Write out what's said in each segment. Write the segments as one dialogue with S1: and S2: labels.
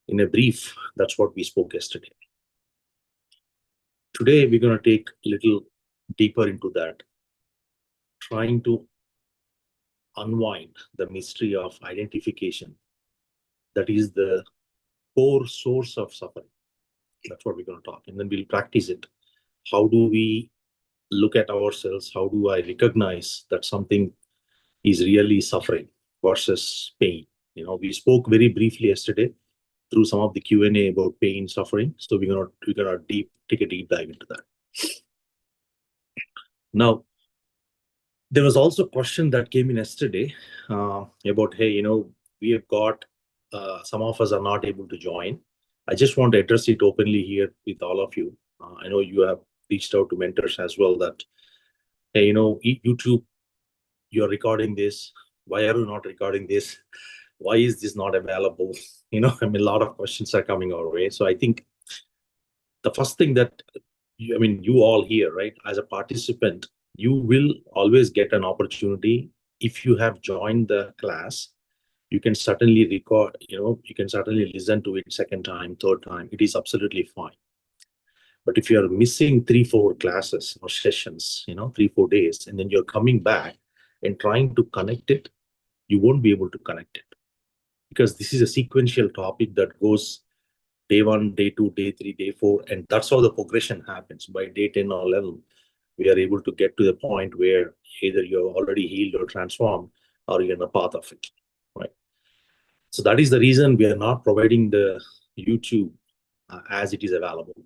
S1: In a brief, that's what we spoke yesterday. Today, we're going to take a little deeper into that, trying to unwind the mystery of identification. That is the core source of suffering. That's what we're going to talk. And then we'll practice it. How do we look at ourselves? How do I recognize that something is really suffering versus pain? We spoke very briefly yesterday through some of the Q&A about pain, suffering. So we're gonna take a deep dive into that. Now, there was also a question that came in yesterday about, hey, we have got some of us are not able to join. I just want to address it openly here with all of you. I know you have reached out to mentors as well that, hey, YouTube, you're recording this. Why are you not recording this? Why is this not available? A lot of questions are coming our way. So I think the first thing that, you all here, right, as a participant, you will always get an opportunity. If you have joined the class, you can certainly record, you can certainly listen to it second time, third time. It is absolutely fine. But if you are missing 3-4 classes or sessions, 3-4 days, and then you're coming back and trying to connect it, you won't be able to connect it. Because this is a sequential topic that goes day 1, day 2, day 3, day 4, and that's how the progression happens. By day 10 or 11, we are able to get to the point where either you're already healed or transformed, or you're in the path of it, right? So that is the reason we are not providing the YouTube as it is available.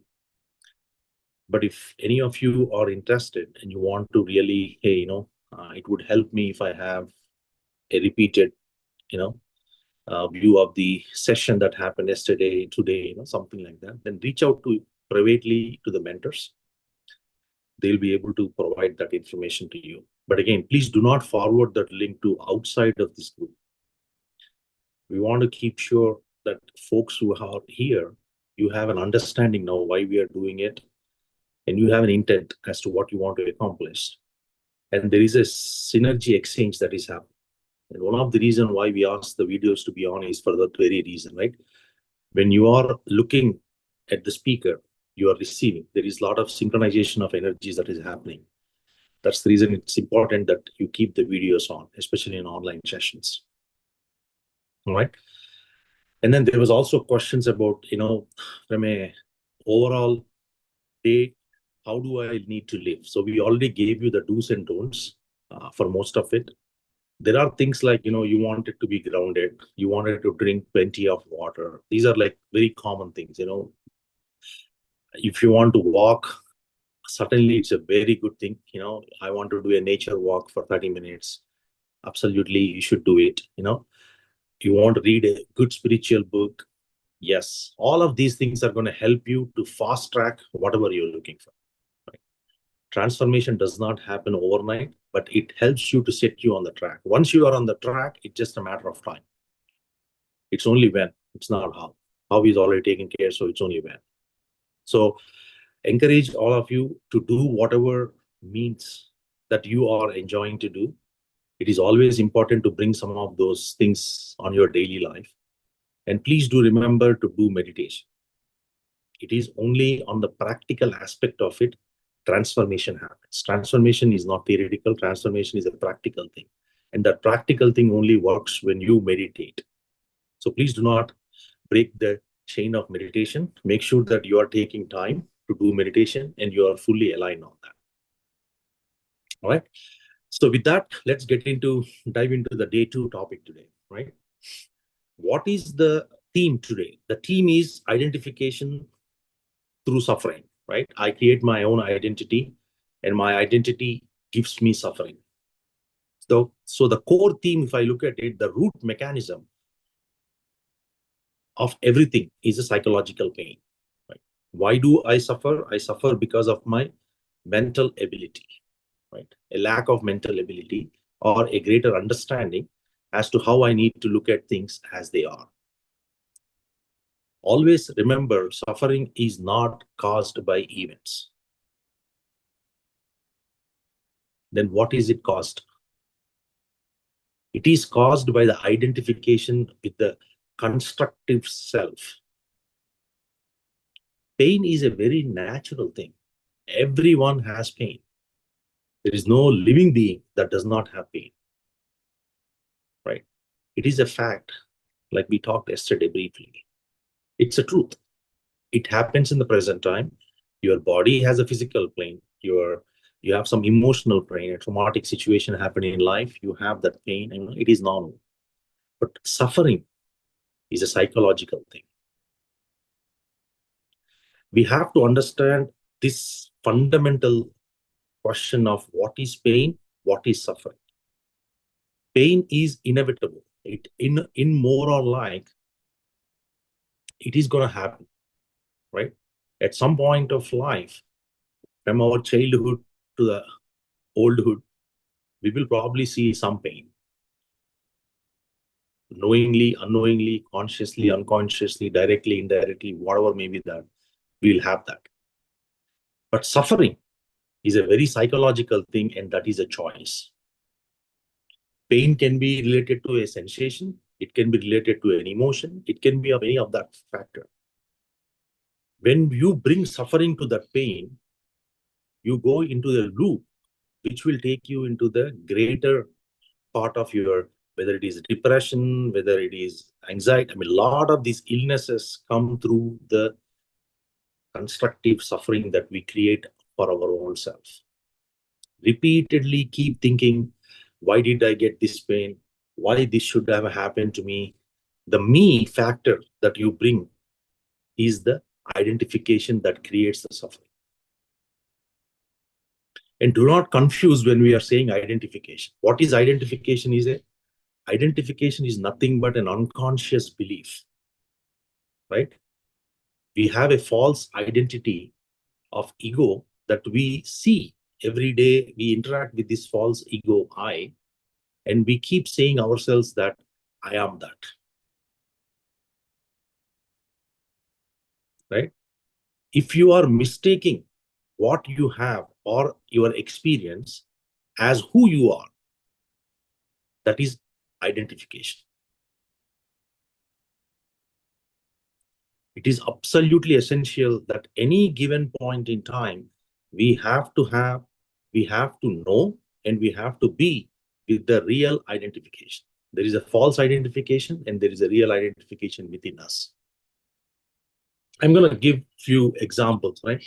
S1: But if any of you are interested and you want to really, hey, it would help me if I have a repeated, view of the session that happened yesterday, today, something like that, then reach out to privately to the mentors. They'll be able to provide that information to you. But again, please do not forward that link to outside of this group. We want to keep sure that folks who are here, you have an understanding now why we are doing it, and you have an intent as to what you want to accomplish. And there is a synergy exchange that is happening. And one of the reasons why we ask the videos to be on is for that very reason, right? When you are looking at the speaker, you are receiving. There is a lot of synchronization of energies that is happening. That's the reason it's important that you keep the videos on, especially in online sessions. All right. And then there was also questions about, from a overall day, how do I need to live? So we already gave you the do's and don'ts for most of it. There are things like, you wanted to be grounded, you wanted to drink plenty of water. These are like very common things, If you want to walk, certainly it's a very good thing. I want to do a nature walk for 30 minutes. Absolutely, you should do it. You want to read a good spiritual book. Yes, all of these things are going to help you to fast track whatever you're looking for. Right? Transformation does not happen overnight, but it helps you to set you on the track. Once you are on the track, it's just a matter of time. It's only when, it's not how. How is already taken care, so it's only when. So encourage all of you to do whatever means that you are enjoying to do. It is always important to bring some of those things on your daily life. And please do remember to do meditation. It is only on the practical aspect of it, transformation happens. Transformation is not theoretical. Transformation is a practical thing. And that practical thing only works when you meditate. So please do not break the chain of meditation. Make sure that you are taking time to do meditation and you are fully aligned on that. All right. So with that, let's dive into the day 2 topic today, right? What is the theme today? The theme is identification through suffering, right? I create my own identity and my identity gives me suffering. So the core theme, if I look at it, the root mechanism of everything is a psychological pain, right? Why do I suffer? I suffer because of my mental ability, right? A lack of mental ability or a greater understanding as to how I need to look at things as they are. Always remember, suffering is not caused by events. Then what is it caused? It is caused by the identification with the constructive self Pain is a very natural thing. Everyone has pain. There is no living being that does not have pain, right? It is a fact, like we talked yesterday briefly. It's a truth. It happens in the present time. Your body has a physical pain. You have some emotional pain, a traumatic situation happening in life. You have that pain, and it is normal. But suffering is a psychological thing. We have to understand this fundamental question of what is pain, what is suffering. Pain is inevitable. It in more or like it is going to happen, right? At some point of life, from our childhood to the oldhood, we will probably see some pain. Knowingly, unknowingly, consciously, unconsciously, directly, indirectly, whatever may be that, we'll have that. But suffering is a very psychological thing, and that is a choice. Pain can be related to a sensation, it can be related to an emotion, it can be of any of that factor. When you bring suffering to that pain, you go into the loop, which will take you into the greater part of your, whether it is depression, whether it is anxiety. I mean, a lot of these illnesses come through the constructive suffering that we create for our own self. Repeatedly keep thinking, why did I get this pain? Why this should have happened to me? The me factor that you bring is the identification that creates the suffering. And do not confuse when we are saying identification. What is identification? Identification is nothing but an unconscious belief, right? We have a false identity of ego that we see every day. We interact with this false ego I, and we keep saying ourselves that I am that, right? If you are mistaking what you have or your experience as who you are, that is identification. It is absolutely essential that any given point in time, we have to know, and we have to be with the real identification. There is a false identification and there is a real identification within us. I'm going to give few examples, right?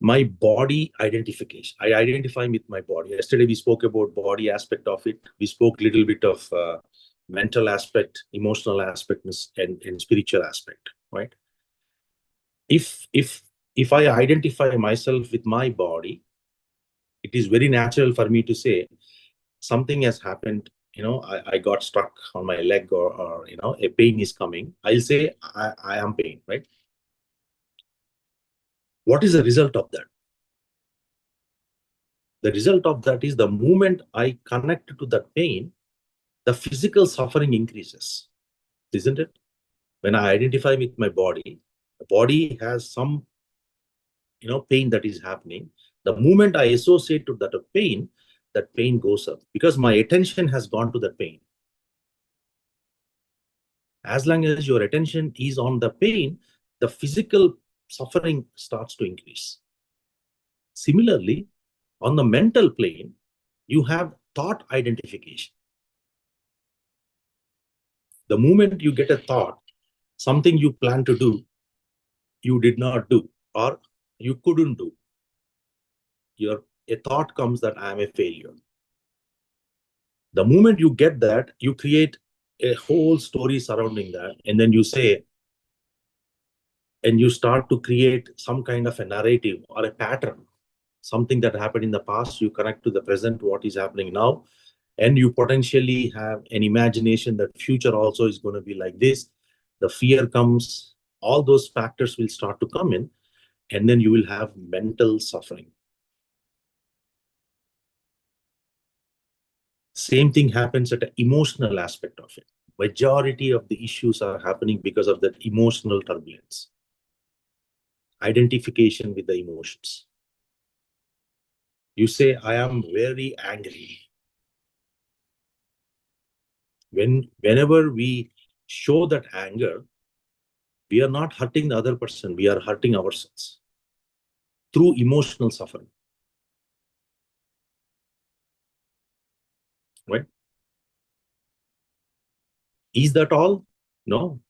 S1: My body identification. I identify with my body. Yesterday we spoke about body aspect of it. We spoke a little bit of mental aspect, emotional aspect, and spiritual aspect, right? If I identify myself with my body, it is very natural for me to say something has happened. I got stuck on my leg, or a pain is coming. I'll say I am pain, right? What is the result of that? The result of that is the moment I connect to that pain, the physical suffering increases, isn't it? When I identify with my body, the body has some pain that is happening. The moment I associate to that pain goes up because my attention has gone to the pain. As long as your attention is on the pain, the physical suffering starts to increase. Similarly, on the mental plane, you have thought identification. The moment you get a thought, something you plan to do, you did not do, or you couldn't do. A thought comes that I am a failure. The moment you get that, you create a whole story surrounding that, and then you say, and you start to create some kind of a narrative or a pattern, something that happened in the past, you connect to the present, what is happening now, and you potentially have an imagination that future also is going to be like this. The fear comes, all those factors will start to come in, and then you will have mental suffering. Same thing happens at an emotional aspect of it. Majority of the issues are happening because of that emotional turbulence. Identification with the emotions. You say, I am very angry. Whenever we show that anger, We are not hurting the other person, we are hurting ourselves through emotional suffering. Right? Is that all? No.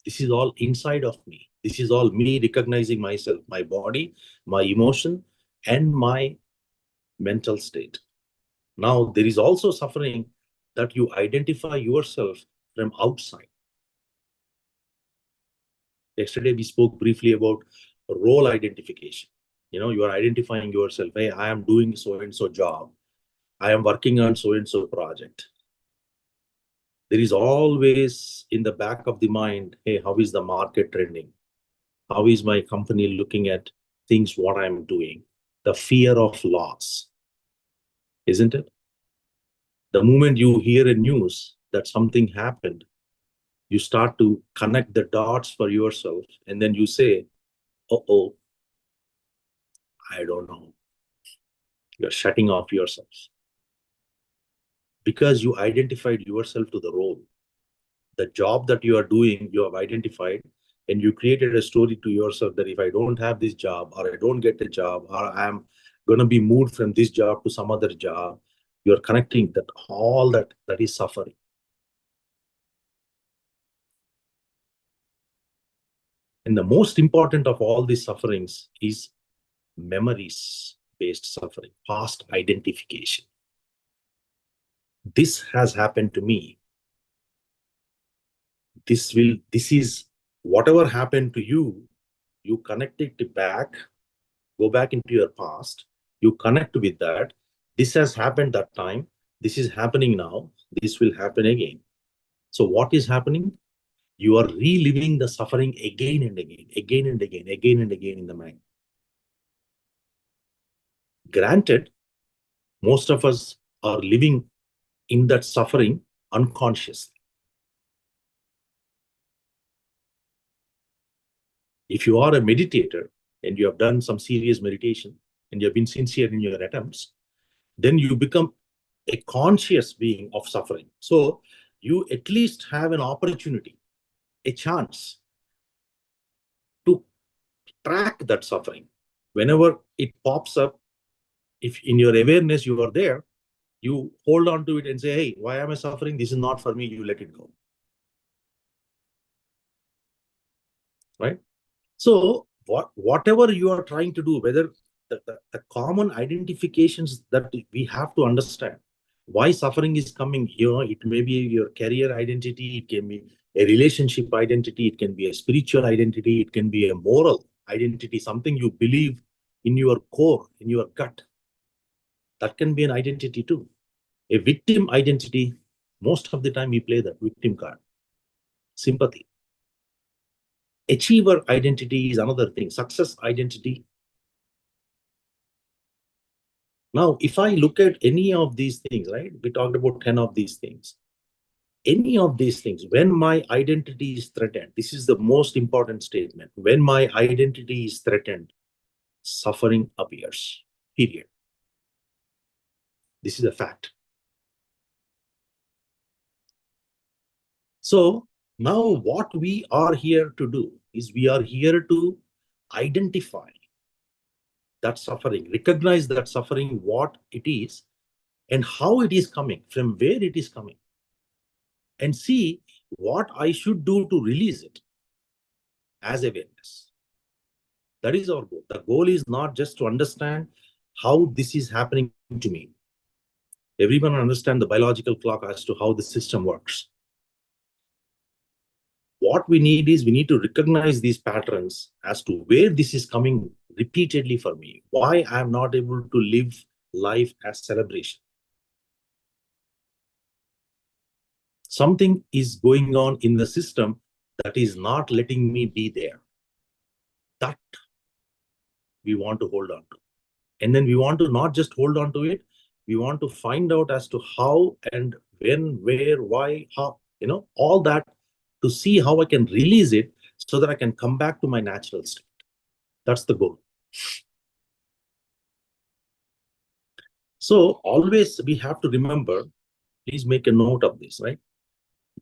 S1: This is all inside of me. This is all me recognizing myself, my body, my emotion, and my mental state. Now, there is also suffering that you identify yourself from outside. Yesterday, we spoke briefly about role identification. You are identifying yourself. Hey, I am doing so and so job. I am working on so and so project. There is always in the back of the mind, hey, how is the market trending? How is my company looking at things, what I'm doing? The fear of loss, isn't it? The moment you hear a news that something happened, you start to connect the dots for yourself, and then you say, oh, I don't know. You're shutting off yourself because you identified yourself to the role. The job that you are doing, you have identified, and you created a story to yourself that if I don't have this job, or I don't get a job, or I'm going to be moved from this job to some other job, you're connecting that all that is suffering. And the most important of all these sufferings is memories based suffering, past identification. This has happened to me. This is whatever happened to you, you connect it back, go back into your past, you connect with that. This has happened that time, this is happening now, this will happen again. So what is happening? You are reliving the suffering again and again, again and again, again and again in the mind. Granted, most of us are living in that suffering unconsciously. If you are a meditator and you have done some serious meditation and you have been sincere in your attempts, then you become a conscious being of suffering. So you at least have an opportunity, a chance to track that suffering. Whenever it pops up, if in your awareness you are there, you hold on to it and say, hey, why am I suffering? This is not for me. You let it go. Right? So whatever you are trying to do, whether the common identifications that we have to understand, why suffering is coming here, it may be your career identity, it can be a relationship identity, it can be a spiritual identity, it can be a moral identity, something you believe in your core, in your gut. That can be an identity too. A victim identity, most of the time we play the victim card. Sympathy. Achiever identity is another thing. Success identity. Now, if I look at any of these things, right, we talked about 10 of these things. Any of these things, when my identity is threatened, this is the most important statement. When my identity is threatened, suffering appears, period. This is a fact. So now what we are here to do is we are here to identify that suffering, recognize that suffering, what it is, and how it is coming, from where it is coming, and see what I should do to release it as awareness. That is our goal. The goal is not just to understand how this is happening to me. Everyone understand the biological clock as to how the system works. What we need is we need to recognize these patterns as to where this is coming repeatedly for me, why I am not able to live life as celebration. Something is going on in the system that is not letting me be there. That we want to hold on to. And then we want to not just hold on to it, we want to find out as to how and when, where, why, how, all that, to see how I can release it so that I can come back to my natural state. That's the goal. So always we have to remember, please make a note of this, right?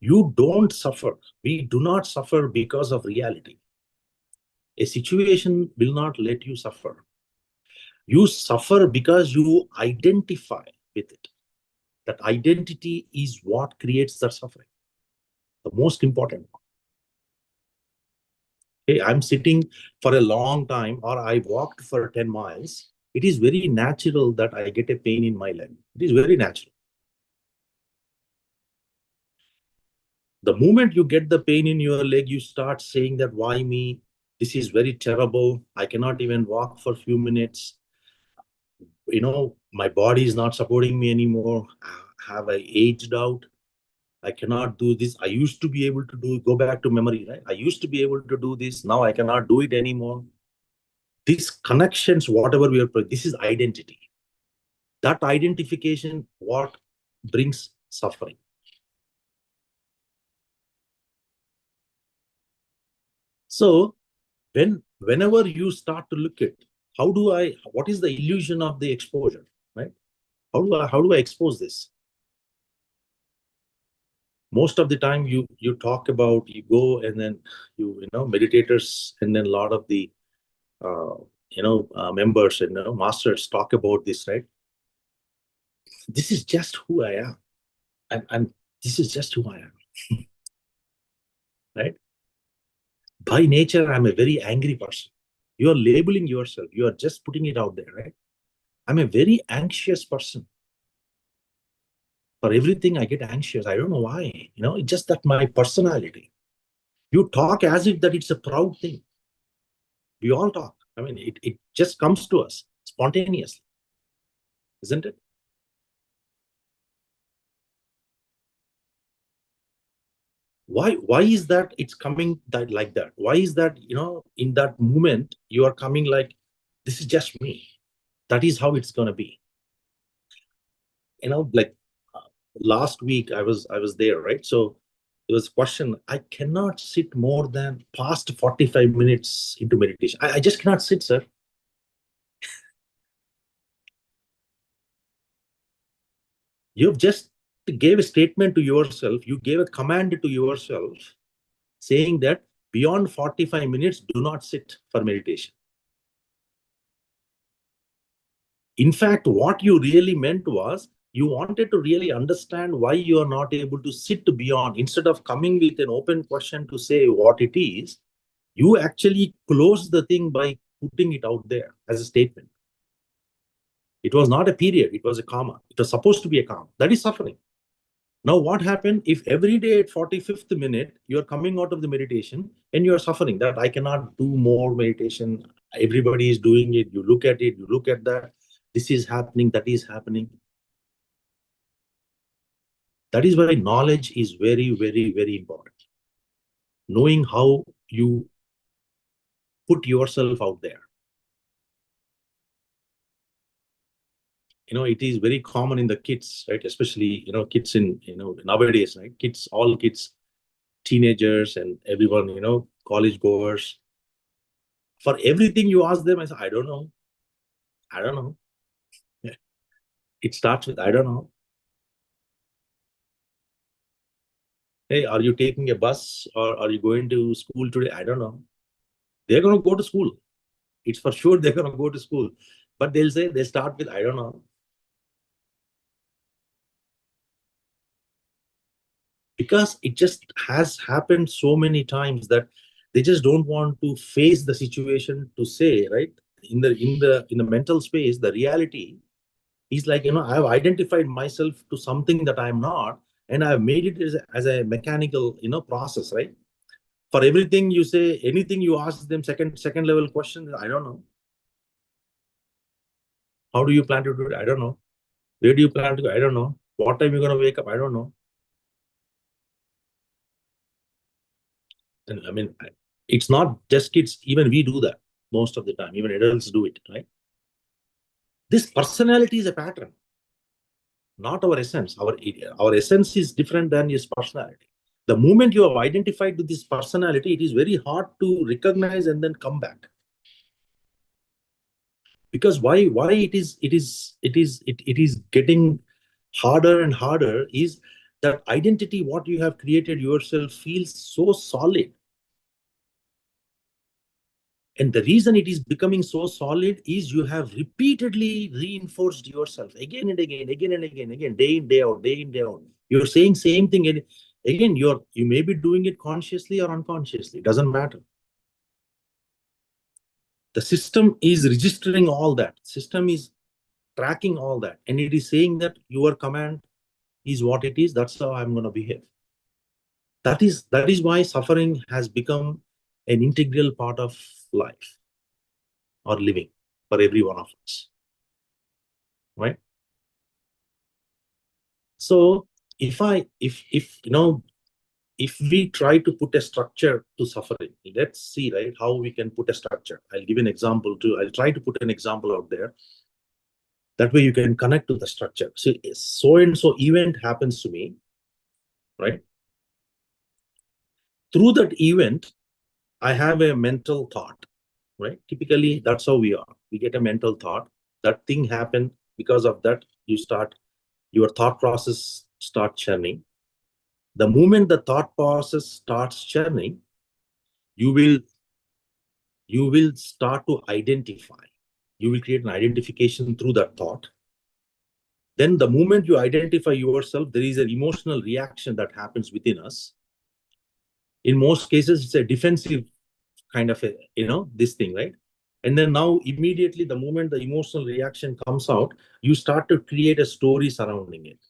S1: You don't suffer. We do not suffer because of reality. A situation will not let you suffer. You suffer because you identify with it. That identity is what creates that suffering. The most important one. Hey, I'm sitting for a long time, or I walked for 10 miles. It is very natural that I get a pain in my leg. It is very natural. The moment you get the pain in your leg, you start saying that, why me? This is very terrible. I cannot even walk for a few minutes. My body is not supporting me anymore. Have I aged out? I cannot do this. I used to be able to go back to memory, right? I used to be able to do this. Now I cannot do it anymore. These connections, whatever this is identity. That identification, what brings suffering. So whenever you start to look at what is the illusion of the exposure, right? How do I expose this? Most of the time you talk about, you go and then meditators and then a lot of the members and masters talk about this, right? This is just who I am, and this is just who I am, right? By nature, I'm a very angry person. You are labeling yourself. You are just putting it out there, right? I'm a very anxious person. For everything, I get anxious. I don't know why. It's just that my personality. You talk as if that it's a proud thing. We all talk. I mean, it just comes to us spontaneously, isn't it? Why is that it's coming that like that? Why is that, in that moment, you are coming like, this is just me. That is how it's going to be. Like last week, I was there, right? So there was a question. I cannot sit more than past 45 minutes into meditation. I just cannot sit, sir. You've just gave a statement to yourself. You gave a command to yourself saying that beyond 45 minutes, do not sit for meditation. In fact, what you really meant was you wanted to really understand why you are not able to sit beyond. Instead of coming with an open question to say what it is, you actually closed the thing by putting it out there as a statement. It was not a period, it was a comma. It was supposed to be a comma. That is suffering. Now, what happened if every day at 45th minute, you're coming out of the meditation and you're suffering that I cannot do more meditation. Everybody is doing it. You look at it, you look at that. This is happening, that is happening. That is why knowledge is very, very, very important. Knowing how you put yourself out there. It is very common in the kids, right? Especially, kids in, nowadays, right? All kids, teenagers and everyone, college goers. For everything you ask them, I say, I don't know. I don't know. It starts with, I don't know. Hey, are you taking a bus or are you going to school today? I don't know. They're going to go to school. It's for sure they're going to go to school. But they start with, I don't know. Because it just has happened so many times that they just don't want to face the situation to say, right? In the mental space, the reality is like, I've identified myself to something that I'm not, and I've made it as a mechanical, process, right? For everything you say, anything you ask them, second level questions, I don't know. How do you plan to do it? I don't know. Where do you plan to go? I don't know. What time you're going to wake up? I don't know. And I mean, it's not just kids. Even we do that most of the time. Even adults do it, right? This personality is a pattern, not our essence. Our essence is different than his personality. The moment you have identified with this personality, it is very hard to recognize and then come back. Because why it is getting harder and harder is that identity, what you have created yourself, feels so solid. And the reason it is becoming so solid is you have repeatedly reinforced yourself again and again, again, day in, day out, day in, day out. You're saying same thing. And again, you may be doing it consciously or unconsciously. It doesn't matter. The system is registering all that. System is tracking all that. And it is saying that your command is what it is. That's how I'm going to behave. That is why suffering has become an integral part of life or living for every one of us. Right? So if we try to put a structure to suffering, let's see, right, how we can put a structure. I'll give an example too. I'll try to put an example out there. That way you can connect to the structure. So and so event happens to me, right? Through that event, I have a mental thought, right? Typically, that's how we are. We get a mental thought. That thing happened. Because of that, your thought process starts churning. The moment the thought process starts churning, you will start to identify. You will create an identification through that thought. Then the moment you identify yourself, there is an emotional reaction that happens within us. In most cases, it's a defensive kind of this thing, right? And then now immediately, the moment the emotional reaction comes out, you start to create a story surrounding it.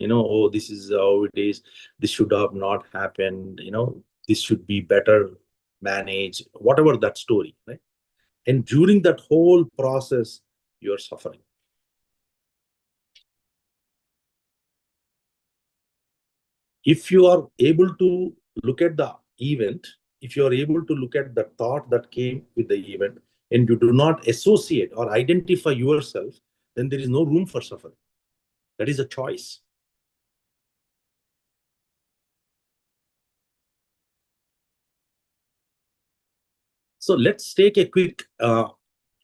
S1: Oh, this is how it is. This should have not happened. This should be better managed, whatever that story, right? And during that whole process, you're suffering. If you are able to look at the event, if you are able to look at the thought that came with the event, and you do not associate or identify yourself, then there is no room for suffering. That is a choice. So let's take a quick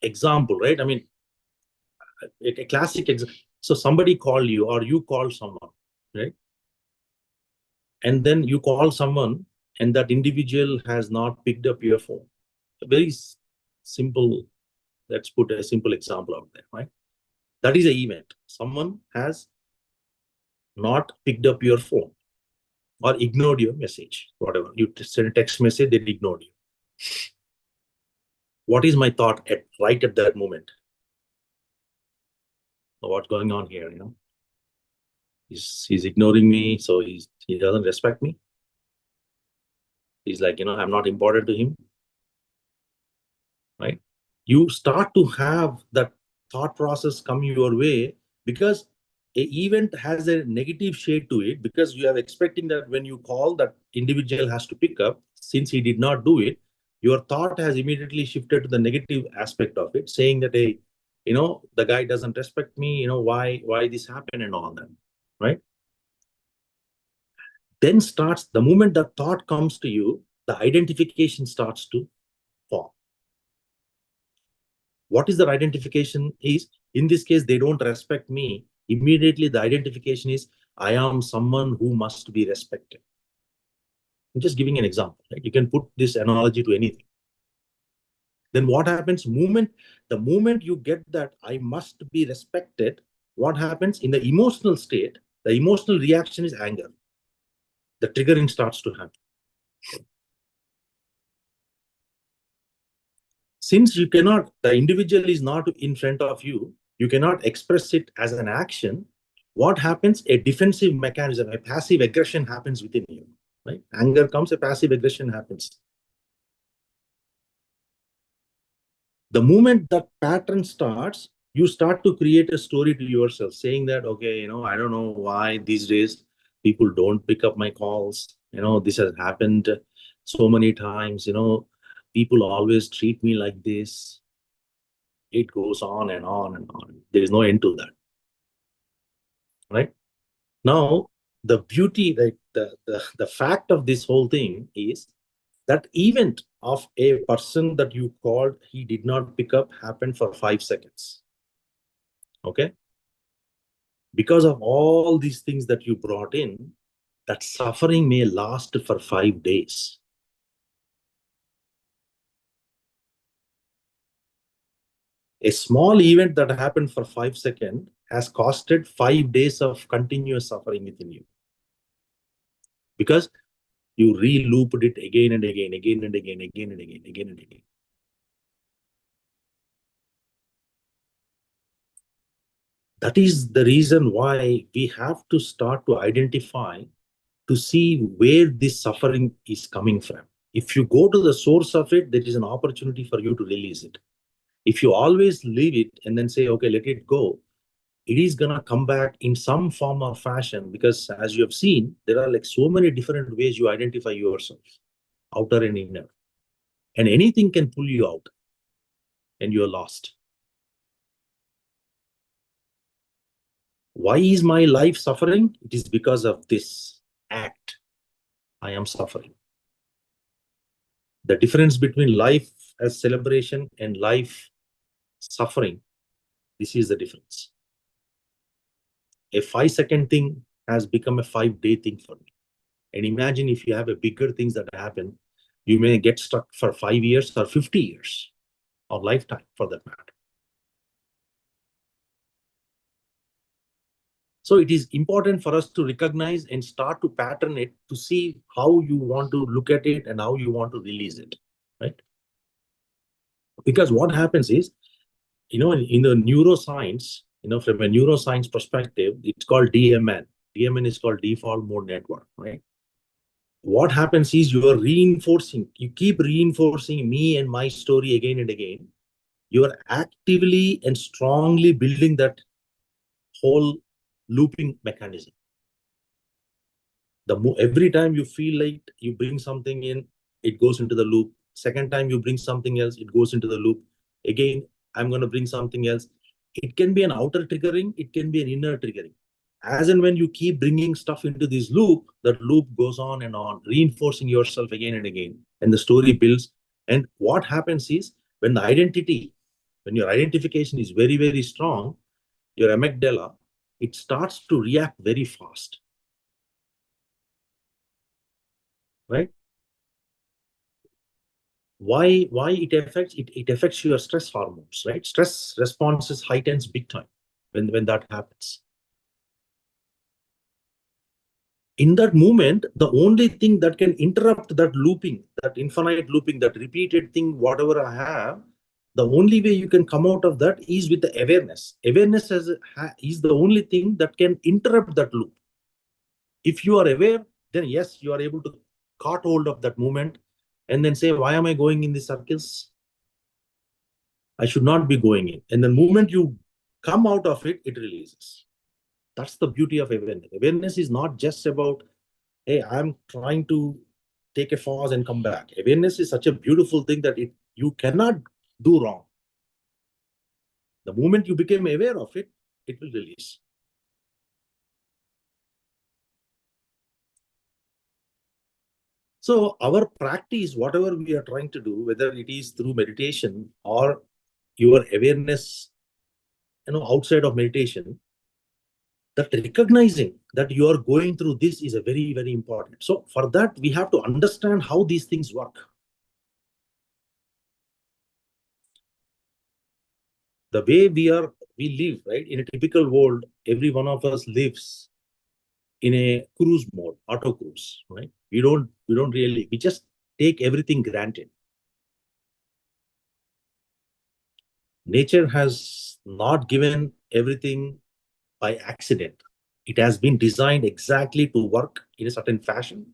S1: example, right? I mean, a classic example. So somebody called you or you call someone, right? And then you call someone and that individual has not picked up your phone. A very simple, let's put a simple example out there, right? That is an event. Someone has not picked up your phone or ignored your message, whatever. You send a text message, they ignored you. What is my thought right at that moment? What's going on here? He's ignoring me, so he doesn't respect me. He's like, I'm not important to him, right? You start to have that thought process come your way because a event has a negative shade to it, because you are expecting that when you call, that individual has to pick up. Since he did not do it, your thought has immediately shifted to the negative aspect of it, saying that, hey, the guy doesn't respect me, why this happened and all that, right? Then starts, the moment the thought comes to you, the identification starts to form. What is the identification is? In this case, they don't respect me. Immediately, the identification is, I am someone who must be respected. I'm just giving an example, right? You can put this analogy to anything. Then what happens? The moment you get that I must be respected, what happens in the emotional state? The emotional reaction is anger. The triggering starts to happen. Since the individual is not in front of you, you cannot express it as an action. What happens? A defensive mechanism, a passive aggression happens within you, right? Anger comes, a passive aggression happens. The moment that pattern starts, you start to create a story to yourself saying that, okay, I don't know why these days people don't pick up my calls. This has happened so many times. People always treat me like this. It goes on and on and on. There is no end to that, right? Now, the beauty, like the fact of this whole thing is that event of a person that you called, he did not pick up, happened for 5 seconds. Okay. Because of all these things that you brought in, that suffering may last for 5 days. A small event that happened for 5 seconds has costed 5 days of continuous suffering within you. Because you re-looped it again and again, again and again, again and again, again and again. That is the reason why we have to start to identify, to see where this suffering is coming from. If you go to the source of it, there is an opportunity for you to release it. If you always leave it and then say, okay, let it go, it is going to come back in some form or fashion, because as you have seen, there are like so many different ways you identify yourself, outer and inner. And anything can pull you out and you're lost. Why is my life suffering? It is because of this act. I am suffering. The difference between life as celebration and life suffering, this is the difference. A 5-second thing has become a 5-day thing for me. And imagine if you have a bigger things that happen, you may get stuck for 5 years or 50 years, or lifetime for that matter. So it is important for us to recognize and start to pattern it, to see how you want to look at it and how you want to release it, right? Because what happens is, in the neuroscience, from a neuroscience perspective, it's called DMN. DMN is called default mode network, right? What happens is you keep reinforcing me and my story again and again. You are actively and strongly building that whole looping mechanism. Every time you feel like you bring something in, it goes into the loop. Second time you bring something else, it goes into the loop. Again, I'm going to bring something else. It can be an outer triggering, it can be an inner triggering. As and when you keep bringing stuff into this loop, that loop goes on and on, reinforcing yourself again and again, and the story builds. And what happens is, when your identification is very, very strong, your amygdala, it starts to react very fast, right? Why it affects your stress hormones, right? Stress responses heightens big time when that happens. In that moment, the only thing that can interrupt that looping, that infinite looping, that repeated thing, whatever I have, the only way you can come out of that is with the awareness. Awareness is the only thing that can interrupt that loop. If you are aware, then yes, you are able to caught hold of that moment and then say, why am I going in these circles? I should not be going in. And the moment you come out of it, it releases. That's the beauty of awareness. Awareness is not just about, hey, I'm trying to take a pause and come back. Awareness is such a beautiful thing that you cannot do wrong. The moment you become aware of it, it will release. So our practice, whatever we are trying to do, whether it is through meditation or your awareness, outside of meditation, that recognizing that you are going through this is a very, very important. So for that, we have to understand how these things work. The way we live, right? In a typical world, every one of us lives in a cruise mode, auto cruise, right? We just take everything granted. Nature has not given everything by accident. It has been designed exactly to work in a certain fashion.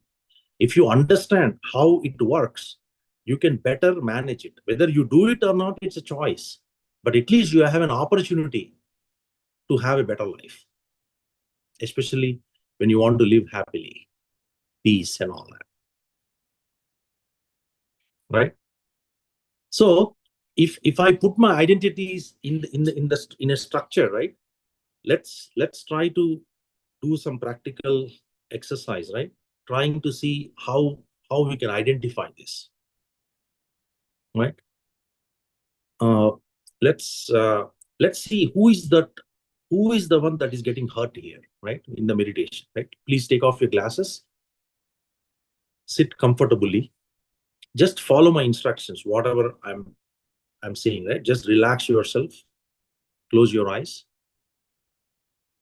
S1: If you understand how it works, you can better manage it. Whether you do it or not, it's a choice. But at least you have an opportunity to have a better life, especially when you want to live happily, peace, and all that. Right? So if I put my identities in a structure, right? Let's try to do some practical exercise, right? Trying to see how we can identify this, right? Uh, let's uh, let's see who who is the one that is getting hurt here, right? In the meditation, right? Please take off your glasses, sit comfortably, just follow my instructions, whatever I'm saying, right? Just relax yourself, close your eyes.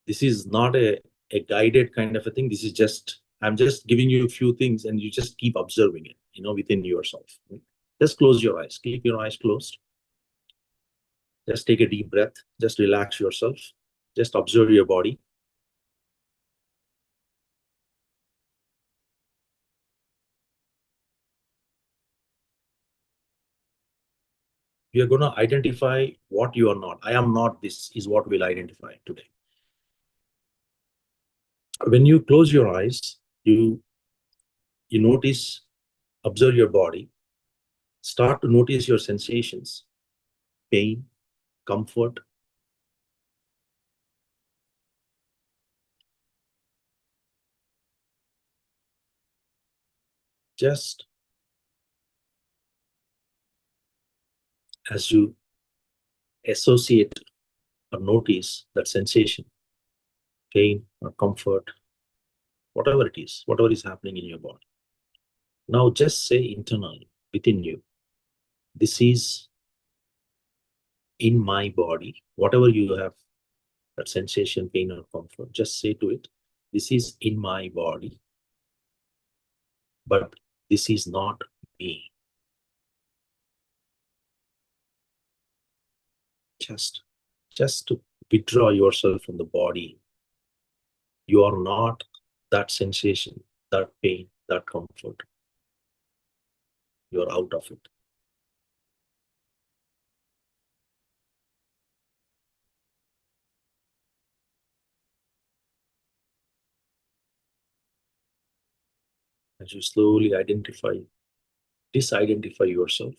S1: This is not a guided kind of a thing. This is just, I'm just giving you a few things and you just keep observing it, within yourself. Right? Just close your eyes, keep your eyes closed. Just take a deep breath, just relax yourself, just observe your body. We are going to identify what you are not. I am not this is what we'll identify today. When you close your eyes, you notice, observe your body, start to notice your sensations, pain, comfort. Just as you associate or notice that sensation, pain or comfort, whatever is happening in your body. Now just say internally, within you, this is in my body. Whatever you have, that sensation, pain or comfort, just say to it, this is in my body, but this is not me. Just to withdraw yourself from the body. You are not that sensation, that pain, that comfort. You're out of it. As you slowly disidentify yourself,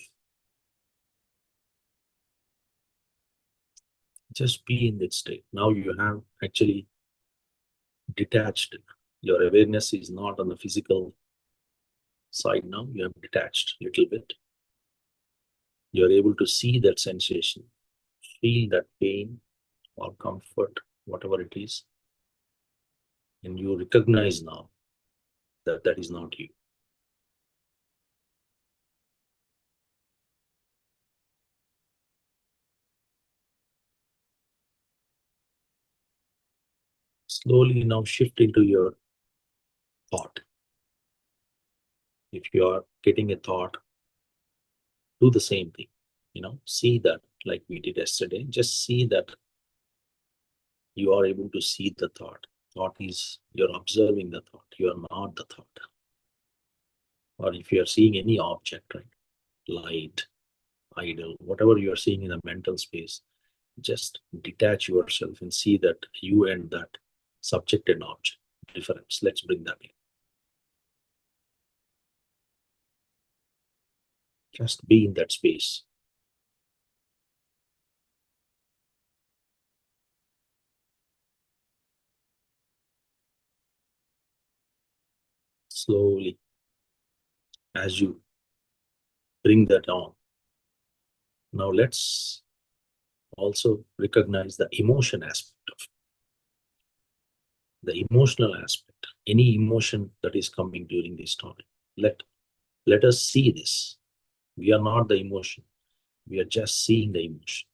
S1: just be in that state. Now you have actually detached. Your awareness is not on the physical side now. You have detached a little bit. You're able to see that sensation, feel that pain or comfort, whatever it is. And you recognize now that that is not you. Slowly now shift into your thought. If you are getting a thought, do the same thing. See that, like we did yesterday, just see that you are able to see the thought. Thought is, you're observing the thought, you are not the thought. Or if you are seeing any object, right? Light, idle, whatever you are seeing in the mental space, just detach yourself and see that you and that subject and object difference. Let's bring that in. Just be in that space. Slowly, as you bring that on, now let's also recognize the emotion aspect of it, the emotional aspect, any emotion that is coming during this topic. Let us see this. We are not the emotion. We are just seeing the emotion.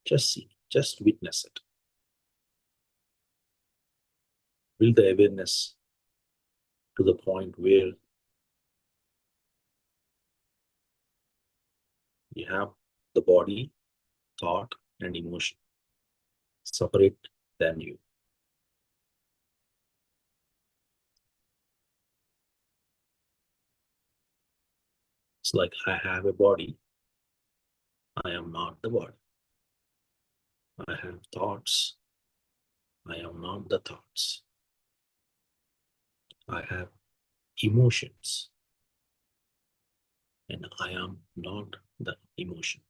S1: Just see, just witness it. Build the awareness to the point where you have the body, thought, and emotion separate than you. It's like I have a body. I am not the body. I have thoughts. I am not the thoughts. I have emotions. And I am not the emotions.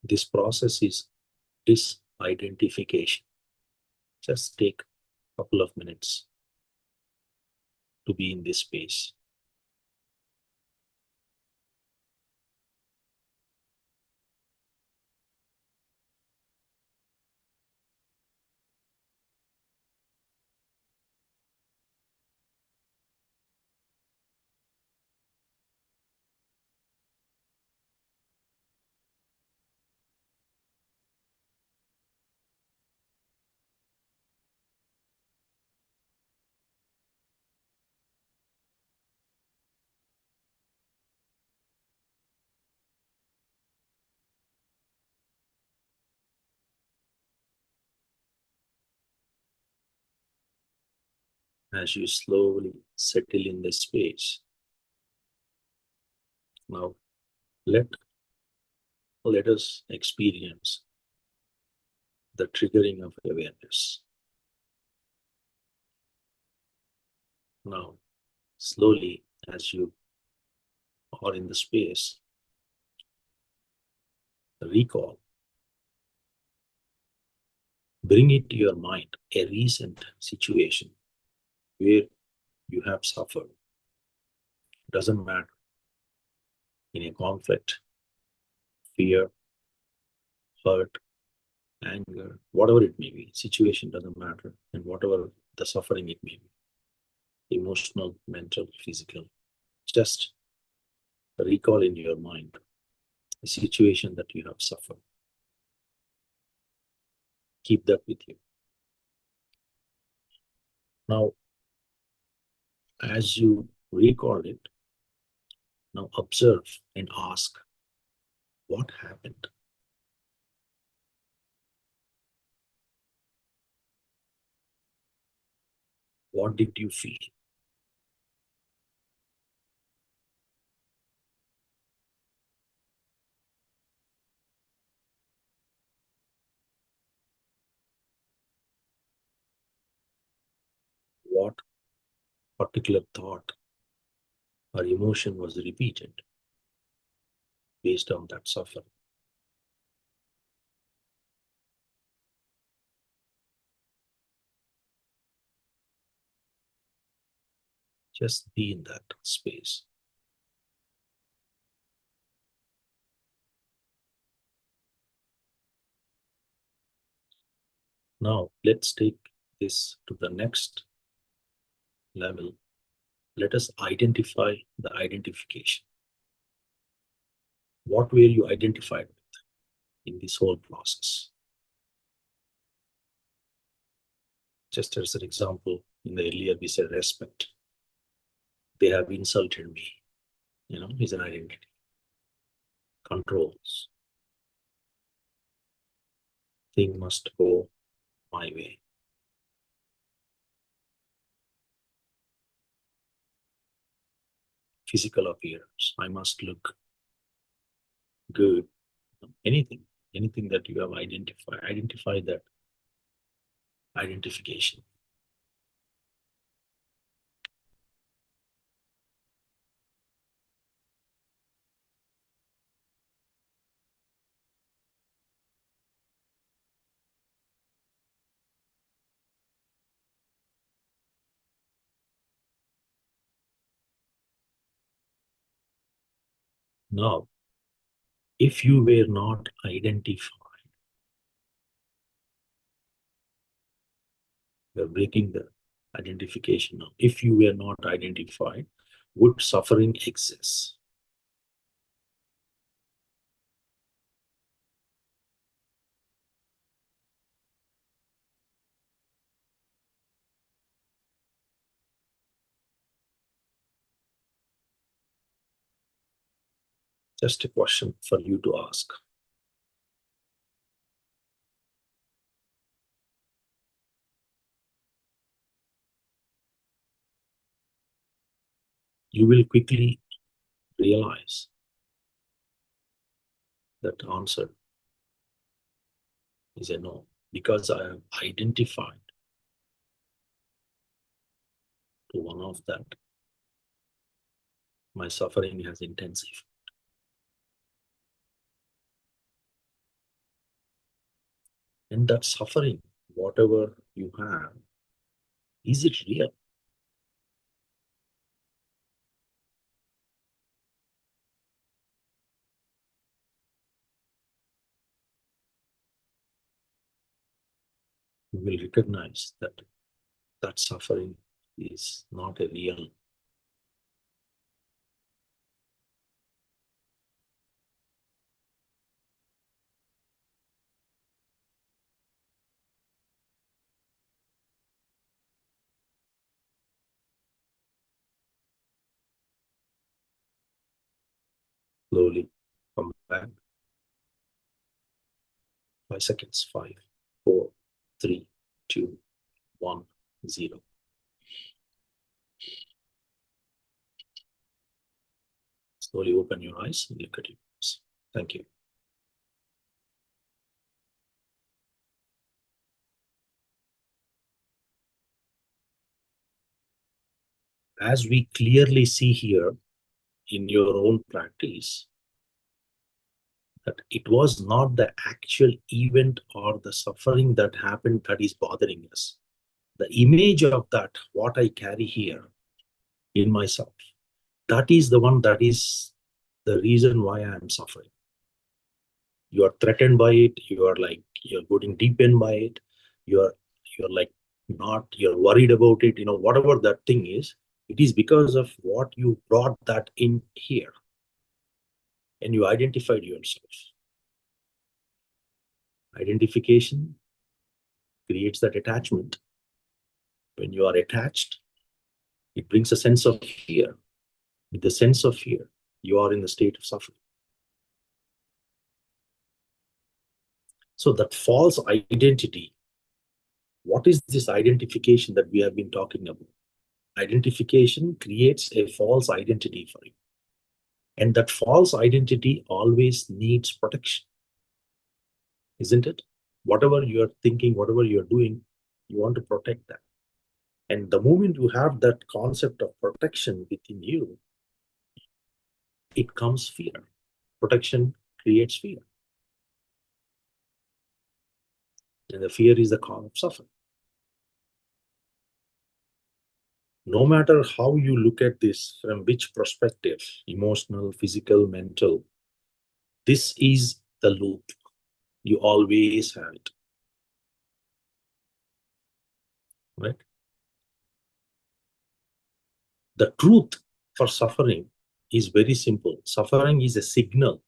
S1: This process is disidentification. Just take a couple of minutes to be in this space. as you slowly settle in the space. Now let let us experience the triggering of awareness. Now slowly, as you are in the space, recall, bring it to your mind a recent situation where you have suffered. Doesn't matter, in a conflict, fear, hurt, anger, whatever it may be, situation doesn't matter, and whatever the suffering it may be, emotional, mental, physical, just recall in your mind a situation that you have suffered. Keep that with you. Now, as you recall it, now observe and ask, what happened? What did you feel? What particular thought or emotion was repeated based on that suffering? Just be in that space. Now, let's take this to the next level. Let us identify the identification. What were you identified with in this whole process? Just as an example, in the earlier we said respect. They have insulted me, is an identity. Controls. Thing must go my way. Physical appearance. I must look good. Anything that you have identified. Identify that identification. Now, if you were not identified, we are breaking the identification now. If you were not identified, would suffering exist? Just a question for you to ask. You will quickly realize that answer is a no, because I have identified to one of that. My suffering has intensified. And that suffering, whatever you have, is it real? You will recognize that that suffering is not a real. Slowly come back. 5 seconds. 5, 4, 3, 2, 1, 0. Slowly open your eyes and look at your eyes. Thank you. As we clearly see here in your own practice, that it was not the actual event or the suffering that happened that is bothering us. The image of that, what I carry here in myself, that is the one that is the reason why I am suffering. You are threatened by it, you're getting deepened by it, you're like not, you're worried about it, whatever that thing is, it is because of what you brought that in here and you identified yourself. Identification creates that attachment. When you are attached, it brings a sense of fear. With the sense of fear, you are in the state of suffering. So that false identity, what is this identification that we have been talking about? Identification creates a false identity for you. And that false identity always needs protection, isn't it? Whatever you're thinking, whatever you're doing, you want to protect that. And the moment you have that concept of protection within you, it comes fear. Protection creates fear. And the fear is the cause of suffering. No matter how you look at this, from which perspective, emotional, physical, mental, this is the loop. You always have it. Right? The truth for suffering is very simple. Suffering is a signal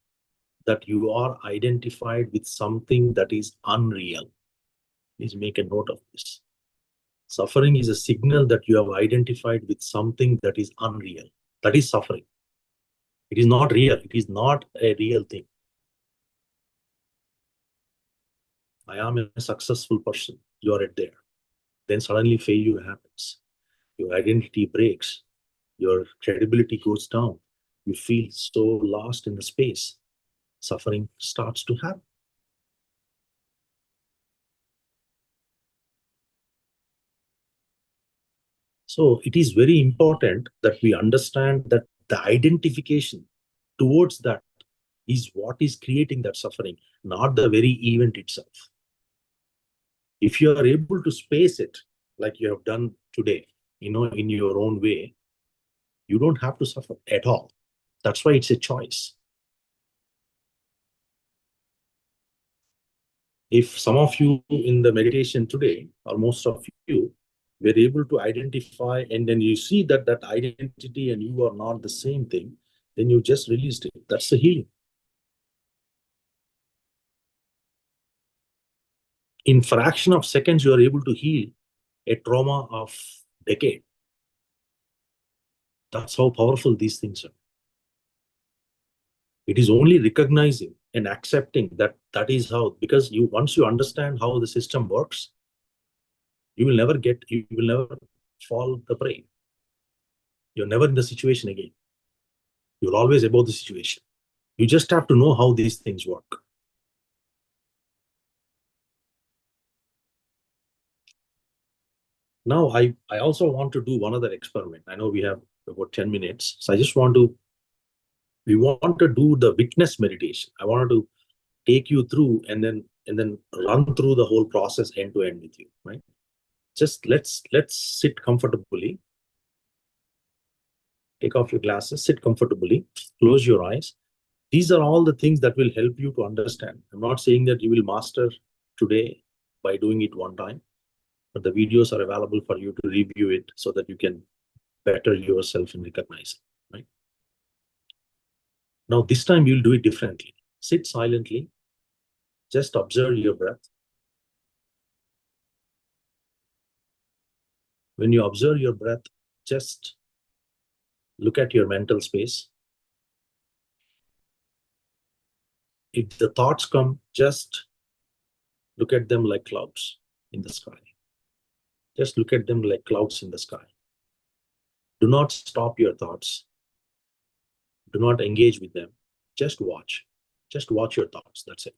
S1: that you are identified with something that is unreal. Please make a note of this. Suffering is a signal that you have identified with something that is unreal. That is suffering. It is not real. It is not a real thing. I am a successful person. You are there. Then suddenly failure happens. Your identity breaks. Your credibility goes down. You feel so lost in the space. Suffering starts to happen. So it is very important that we understand that the identification towards that is what is creating that suffering, not the very event itself. If you are able to space it like you have done today, in your own way, you don't have to suffer at all. That's why it's a choice. If some of you in the meditation today, or most of you, were able to identify, and then you see that that identity and you are not the same thing, then you just released it. That's the healing. In fraction of seconds, you are able to heal a trauma of decade. That's how powerful these things are. It is only recognizing and accepting that that is how, because once you understand how the system works, you will never fall the prey. You're never in the situation again. You're always above the situation. You just have to know how these things work. Now, I also want to do one other experiment. I know we have about 10 minutes. So we want to do the witness meditation. I wanted to take you through and then run through the whole process end to end with you, right? Just let's sit comfortably. Take off your glasses, sit comfortably, close your eyes. These are all the things that will help you to understand. I'm not saying that you will master today by doing it one time, but the videos are available for you to review it so that you can better yourself and recognize it, right? Now, this time you'll do it differently. Sit silently, just observe your breath. When you observe your breath, just look at your mental space. If the thoughts come, just look at them like clouds in the sky. Just look at them like clouds in the sky. Do not stop your thoughts. Do not engage with them. Just watch. Just watch your thoughts. That's it.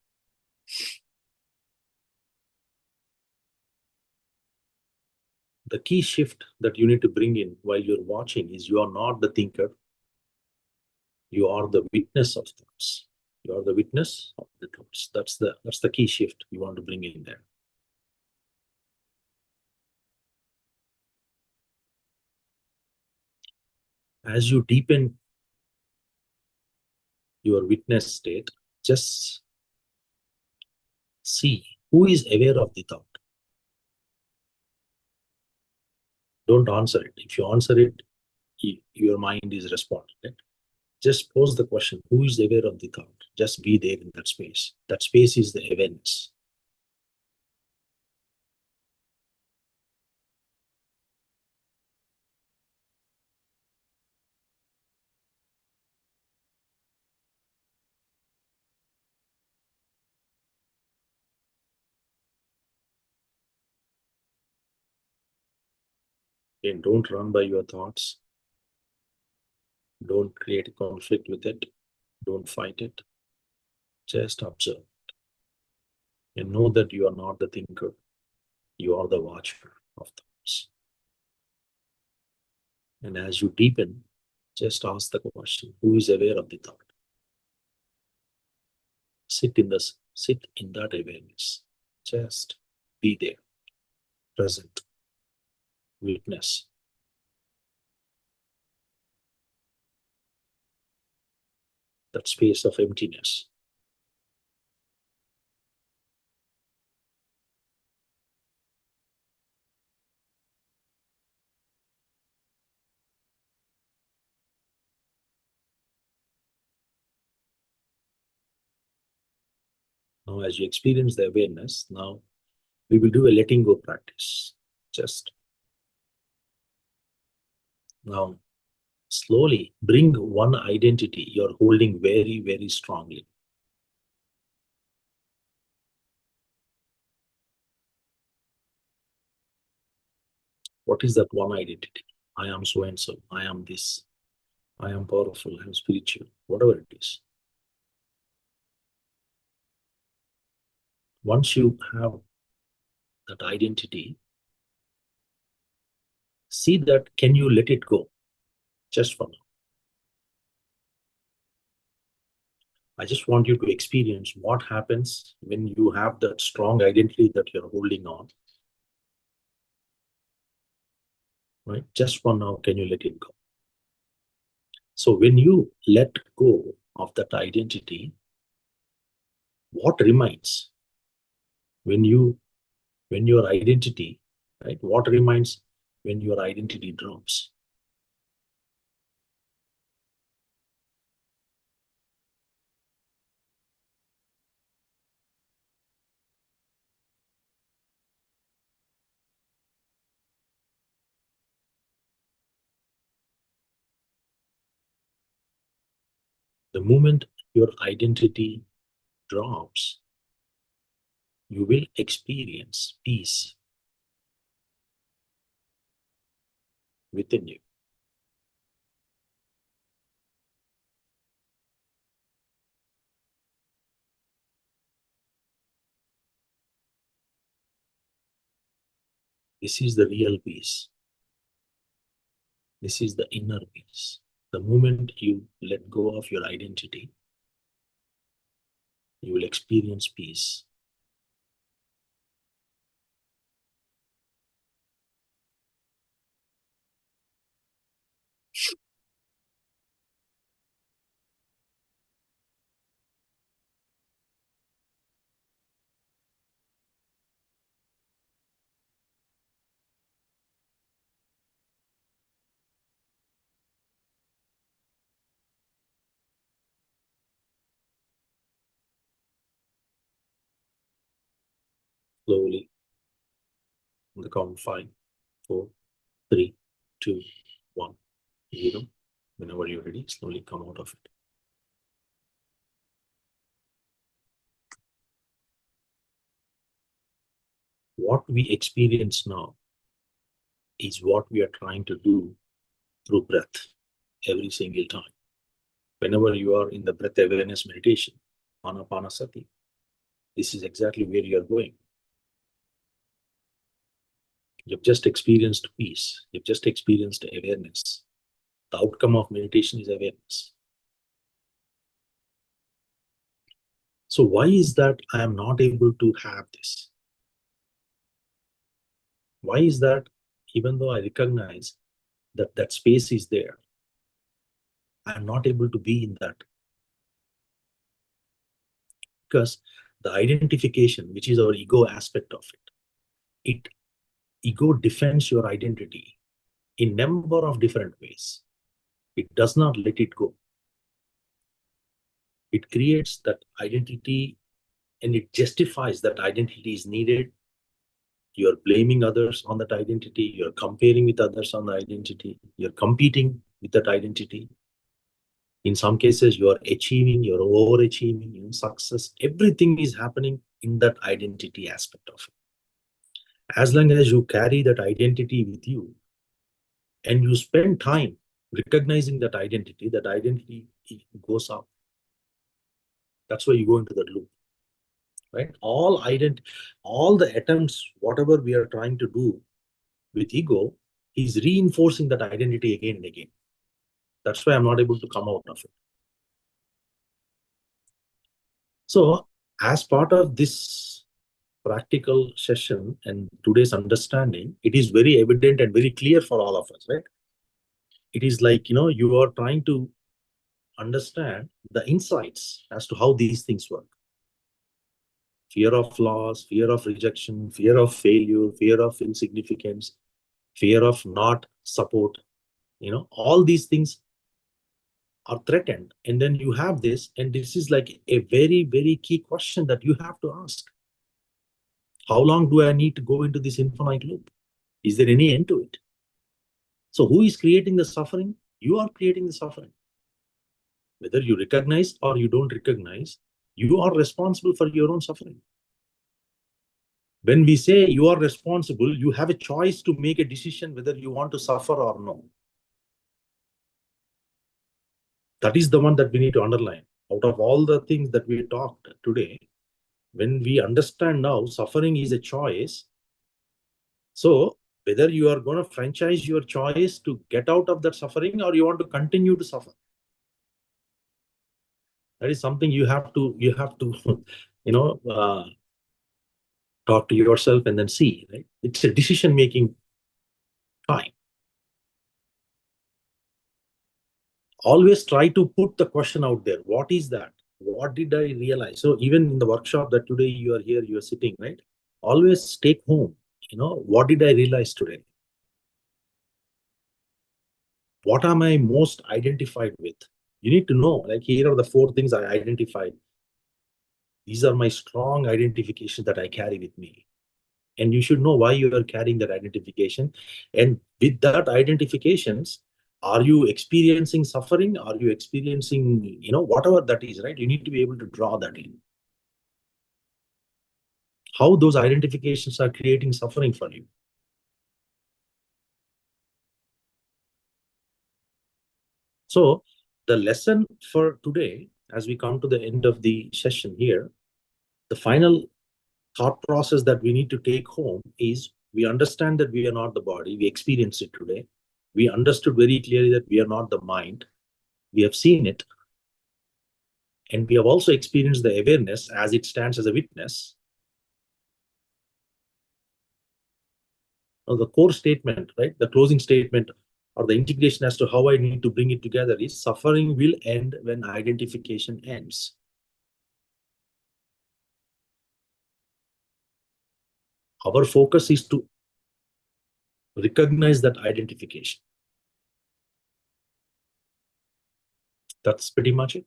S1: The key shift that you need to bring in while you're watching is you are not the thinker. You are the witness of thoughts. You are the witness of the thoughts. That's the key shift you want to bring in there. As you deepen your witness state, just see who is aware of the thought. Don't answer it. If you answer it, your mind is responding. Right? Just pose the question, who is aware of the thought? Just be there in that space. That space is the awareness. And don't run by your thoughts. Don't create a conflict with it. Don't fight it. Just observe. And know that you are not the thinker. You are the watcher of thoughts. And as you deepen, just ask the question, who is aware of the thought? Sit in that awareness. Just be there, present, witness. That space of emptiness. Now, as you experience the awareness, now we will do a letting go practice. Just now, slowly bring one identity you're holding very, very strongly. What is that one identity? I am so and so. I am this. I am powerful. I am spiritual. Whatever it is. Once you have that identity, see that can you let it go just for now. I just want you to experience what happens when you have that strong identity that you're holding on. Right? Just for now, can you let it go? So when you let go of that identity, what remains? When your identity, right? What remains when your identity drops? The moment your identity drops, you will experience peace within you. This is the real peace. This is the inner peace. The moment you let go of your identity, you will experience peace. Slowly, on the count 5, 4, 3, 2, 1, 0. Whenever you're ready, slowly come out of it. What we experience now is what we are trying to do through breath every single time. whenever you are in the breath awareness meditation, anapanasati, this is exactly where you are going. You've just experienced peace. You've just experienced awareness. The outcome of meditation is awareness. So why is that I am not able to have this? Why is that even though I recognize that that space is there, I'm not able to be in that? Because the identification, which is our ego aspect of it, ego defends your identity in number of different ways. It does not let it go. It creates that identity and it justifies that identity is needed. You're blaming others on that identity. You're comparing with others on the identity. You're competing with that identity. In some cases, you are achieving, you're overachieving, success. Everything is happening in that identity aspect of it. As long as you carry that identity with you and you spend time recognizing that identity goes up. That's why you go into that loop, right? All the attempts, whatever we are trying to do with ego, is reinforcing that identity again and again. That's why I'm not able to come out of it. So, as part of this practical session and today's understanding, it is very evident and very clear for all of us, right? It is like, you are trying to understand the insights as to how these things work. Fear of loss, fear of rejection, fear of failure, fear of insignificance, fear of not support, all these things are threatened. And then you have this, and this is like a very, very key question that you have to ask. How long do I need to go into this infinite loop? Is there any end to it? So who is creating the suffering? You are creating the suffering. Whether you recognize or you don't recognize, you are responsible for your own suffering. When we say you are responsible, you have a choice to make a decision whether you want to suffer or no. That is the one that we need to underline. Out of all the things that we talked today, when we understand now suffering is a choice, so whether you are going to franchise your choice to get out of that suffering or you want to continue to suffer, that is something you have to talk to yourself and then see, right? It's a decision making time. Always try to put the question out there. What is that? What did I realize? So even in the workshop that today you are here, you are sitting, right? Always take home, what did I realize today? What am I most identified with? You need to know, like, here are the 4 things I identified. These are my strong identifications that I carry with me. And you should know why you are carrying that identification. And with that identifications, are you experiencing suffering? Are you experiencing, whatever that is, right? You need to be able to draw that in. How those identifications are creating suffering for you. So the lesson for today, as we come to the end of the session here, the final thought process that we need to take home is we understand that we are not the body. We experience it today. We understood very clearly that we are not the mind. We have seen it. And we have also experienced the awareness as it stands as a witness. Now, the core statement, right? The closing statement or the integration as to how I need to bring it together is suffering will end when identification ends. Our focus is to recognize that identification. That's pretty much it.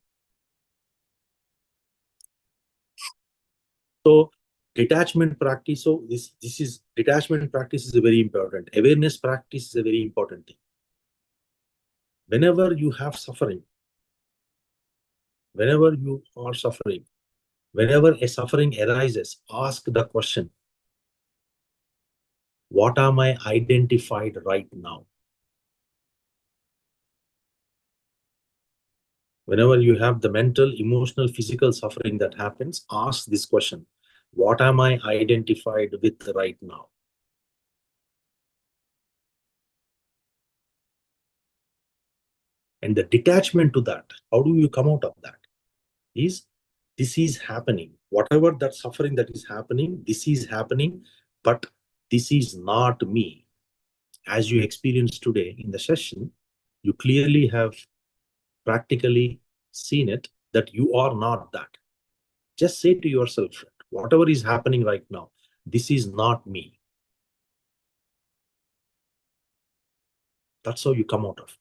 S1: So detachment practice. So this is detachment practice is a very important. Awareness practice is a very important thing. Whenever you have suffering, whenever you are suffering, whenever a suffering arises, ask the question, what am I identified right now? Whenever you have the mental, emotional, physical suffering that happens, ask this question: what am I identified with right now? And the detachment to that, how do you come out of that? Is this is happening. Whatever that suffering that is happening, this is happening, but this is not me. As you experienced today in the session, you clearly have practically seen it that you are not that. Just say to yourself, whatever is happening right now, this is not me. That's how you come out of it.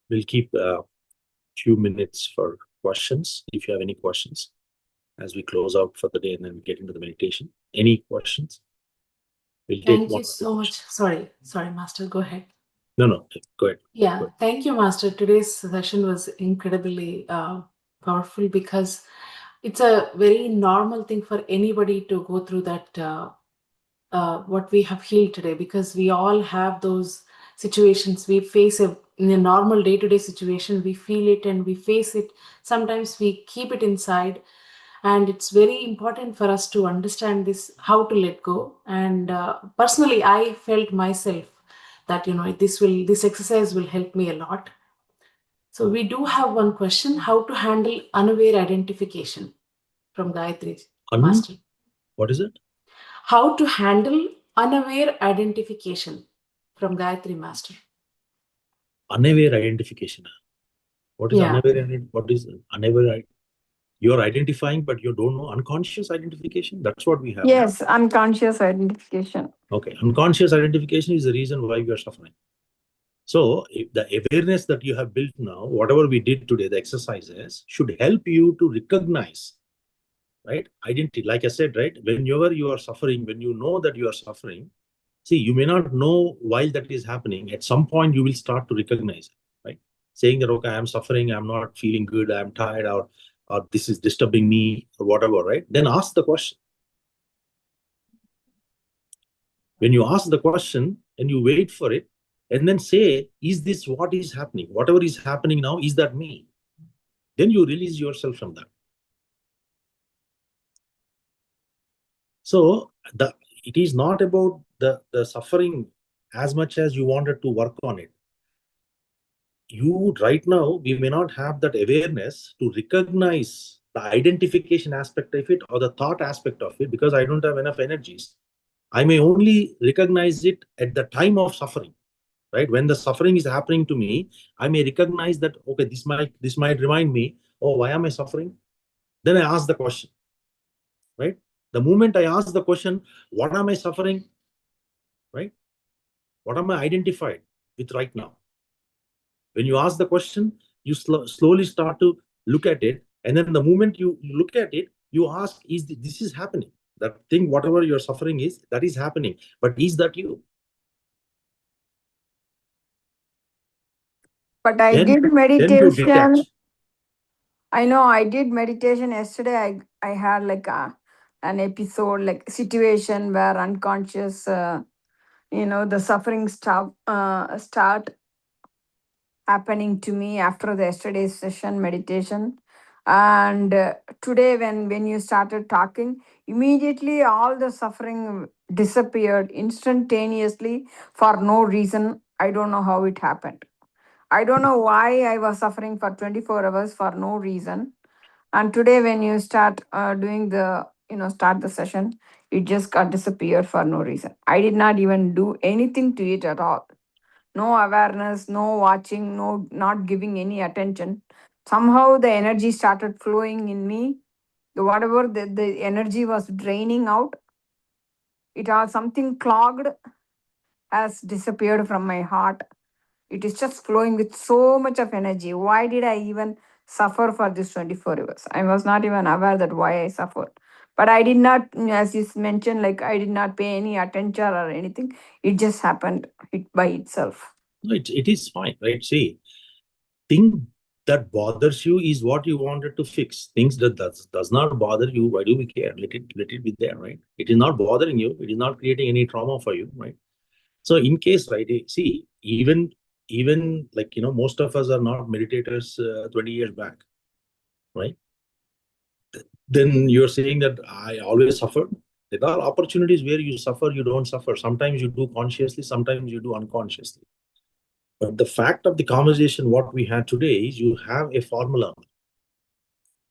S1: We'll keep a few minutes for questions, if you have any questions, as we close out for the day and then get into the meditation. Any questions? We'll take
S2: Thank
S1: one
S2: you
S1: or two
S2: so much.
S1: questions.
S2: Sorry, Master, go ahead.
S1: No, go ahead.
S2: Yeah, thank you, Master. Today's session was incredibly powerful because it's a very normal thing for anybody to go through that what we have healed today, because we all have those situations we face in a normal day-to-day situation. We feel it and we face it. Sometimes we keep it inside, and it's very important for us to understand this, how to let go. And personally, I felt myself that this exercise will help me a lot. So we do have one question: how to handle unaware identification, from Gayatri Master.
S1: What is it?
S2: How to handle unaware identification, from Gayatri Master.
S1: Unaware identification. What is
S2: Yeah.
S1: unaware? What is unaware? You're identifying, but you don't know. Unconscious identification. That's what we have.
S3: Yes, unconscious identification.
S1: Okay, unconscious identification is the reason why we are suffering. So if the awareness that you have built now, whatever we did today, the exercises should help you to recognize, right? Identity. Like I said, right? Whenever you are suffering, when you know that you are suffering, see, you may not know while that is happening. At some point, you will start to recognize it, right? Saying that, okay, I'm suffering, I'm not feeling good, I'm tired, or this is disturbing me, or whatever, right? Then ask the question. When you ask the question and you wait for it, and then say, is this what is happening? Whatever is happening now, is that me? Then you release yourself from that. So it is not about the suffering as much as you wanted to work on it. You right now, we may not have that awareness to recognize the identification aspect of it or the thought aspect of it, because I don't have enough energies. I may only recognize it at the time of suffering, right? When the suffering is happening to me, I may recognize that, okay, this might remind me, oh, why am I suffering? Then I ask the question, right? The moment I ask the question, what am I suffering, right? What am I identified with right now? When you ask the question, you slowly start to look at it, and then the moment you look at it, you ask, is this is happening? That thing, whatever your suffering is, that is happening, but is that you?
S3: But I
S1: Then
S3: did
S1: you detach.
S3: meditation. I know I did meditation yesterday. I had like an episode, like situation where unconscious, the suffering start happening to me after the yesterday's session meditation. And today, when you started talking, immediately all the suffering disappeared instantaneously for no reason. I don't know how it happened. I don't know why I was suffering for 24 hours for no reason. And today, when you start doing start the session, it just got disappeared for no reason. I did not even do anything to it at all. No awareness, no watching, no not giving any attention. Somehow the energy started flowing in me. Whatever the energy was draining out, it all something clogged has disappeared from my heart. It is just flowing with so much of energy. Why did I even suffer for this 24 hours? I was not even aware that why I suffered. But I did not, as you mentioned, like I did not pay any attention or anything. It just happened it by itself.
S1: No, it is fine, right? See, think that bothers you is what you wanted to fix. Things that does not bother you, why do we care? Let it be there, right? It is not bothering you. It is not creating any trauma for you, right? So in case, right, see, even like, most of us are not meditators 20 years back, right? Then you're saying that I always suffered. There are opportunities where you suffer, you don't suffer. Sometimes you do consciously, sometimes you do unconsciously. But the fact of the conversation, what we had today, is you have a formula.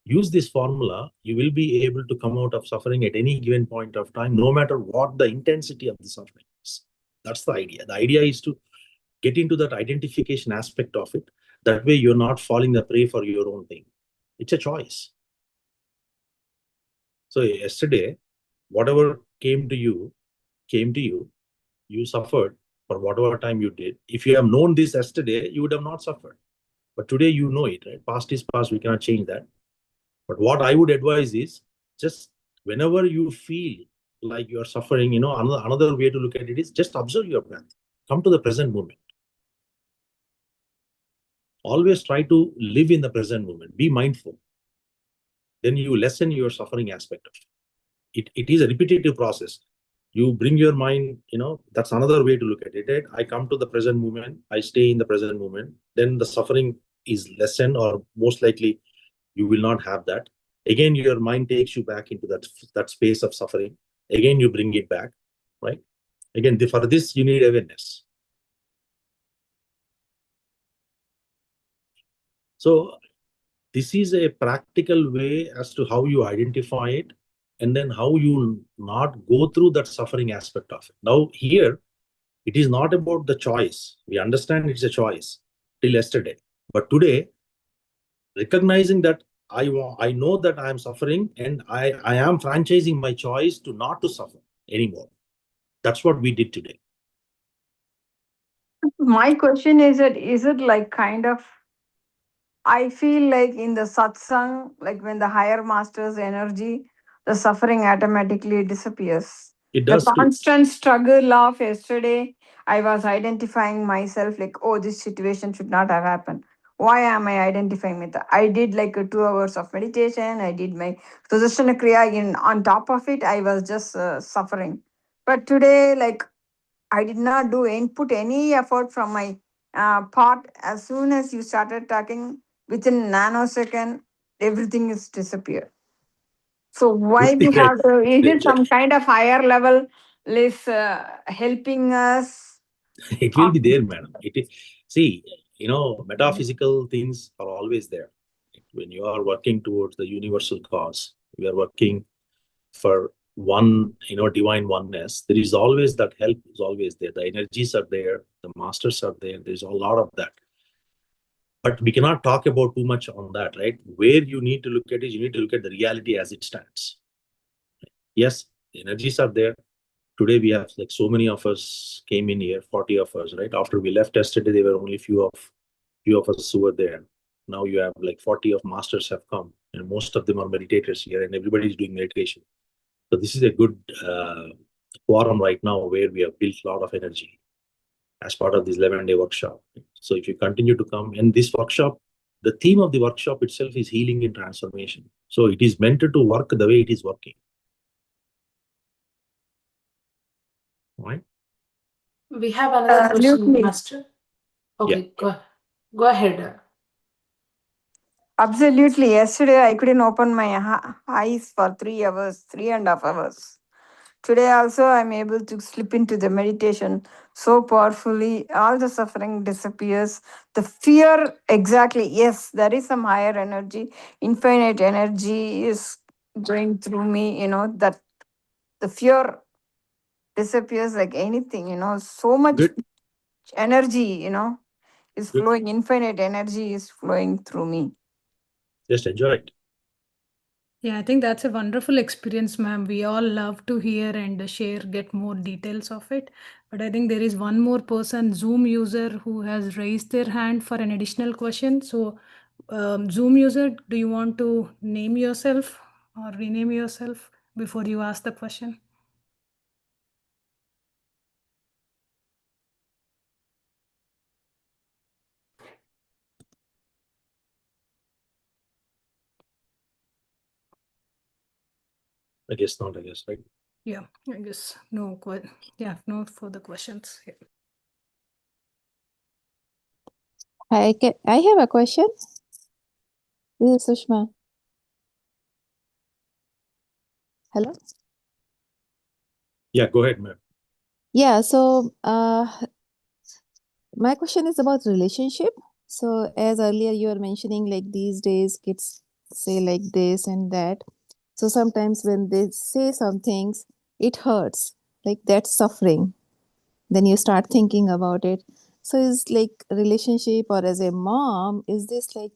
S1: Use this formula, you will be able to come out of suffering at any given point of time, no matter what the intensity of the suffering is. That's the idea. The idea is to get into that identification aspect of it. That way, you're not falling the prey for your own thing. It's a choice. So yesterday, whatever came to you, you suffered for whatever time you did. If you have known this yesterday, you would have not suffered. But today you know it, right? Past is past, we cannot change that. But what I would advise is, just whenever you feel like you're suffering, another way to look at it is just observe your breath. Come to the present moment. Always try to live in the present moment. Be mindful. Then you lessen your suffering aspect of it. It is a repetitive process. You bring your mind, that's another way to look at it, right? I come to the present moment, I stay in the present moment, then the suffering is lessened, or most likely you will not have that. Again, your mind takes you back into that space of suffering. Again, you bring it back, right? Again, for this, you need awareness. So this is a practical way as to how you identify it, and then how you not go through that suffering aspect of it. Now, here, it is not about the choice. We understand it's a choice till yesterday. But today, recognizing that I know that I am suffering, and I am franchising my choice to not to suffer anymore. That's what we did today.
S3: My question is it like kind of, I feel like in the satsang, like when the higher master's energy, the suffering automatically disappears.
S1: It
S3: The
S1: does too.
S3: constant struggle of yesterday, I was identifying myself like, oh, this situation should not have happened. Why am I identifying with that? I did like 2 hours of meditation. I did my Sudarshana Kriya. On top of it, I was just suffering. But today, like, I did not do input any effort from my part. As soon as you started talking, within nanosecond, everything is disappeared. So why
S1: Good thing,
S3: we
S1: right?
S3: have to? Is it some kind of higher level is helping us?
S1: It will be there, madam. It is, see, metaphysical things are always there. When you are working towards the universal cause, we are working for one, divine oneness. There is always that help is always there. The energies are there, the masters are there. There's a lot of that. But we cannot talk about too much on that, right? Where you need to look at is, you need to look at the reality as it stands. Yes, the energies are there. Today we have like so many of us came in here, 40 of us, right? After we left yesterday, there were only few of us who were there. Now you have like 40 of masters have come, and most of them are meditators here, and everybody is doing meditation. So this is a good forum right now where we have built a lot of energy as part of this 11-day workshop. So if you continue to come, and this workshop, the theme of the workshop itself is healing and transformation. So it is meant to work the way it is working. Right?
S2: We have another question,
S3: Absolutely.
S2: Master.
S1: Yeah.
S2: Okay, go ahead.
S3: Absolutely. Yesterday, I couldn't open my eyes for 3 hours, 3.5 hours. Today, also, I'm able to slip into the meditation so powerfully. All the suffering disappears. The fear, exactly. Yes, there is some higher energy, infinite energy is going through me, that the fear disappears like anything, so much
S1: Good.
S3: energy, is
S1: Good.
S3: flowing, infinite energy is flowing through me.
S1: Just enjoy it.
S4: Yeah, I think that's a wonderful experience, ma'am. We all love to hear and share, get more details of it. But I think there is one more person, Zoom user, who has raised their hand for an additional question. So, Zoom user, do you want to name yourself or rename yourself before you ask the question?
S1: I guess not, I guess, right?
S4: Yeah, I guess no further questions. Yeah.
S5: I have a question. This is Sushma. Hello?
S1: Yeah, go ahead, ma'am.
S5: Yeah, so my question is about relationship. So as earlier you were mentioning, like these days kids say like this and that. So sometimes when they say some things, it hurts. Like that's suffering. Then you start thinking about it. So is like relationship or as a mom, is this like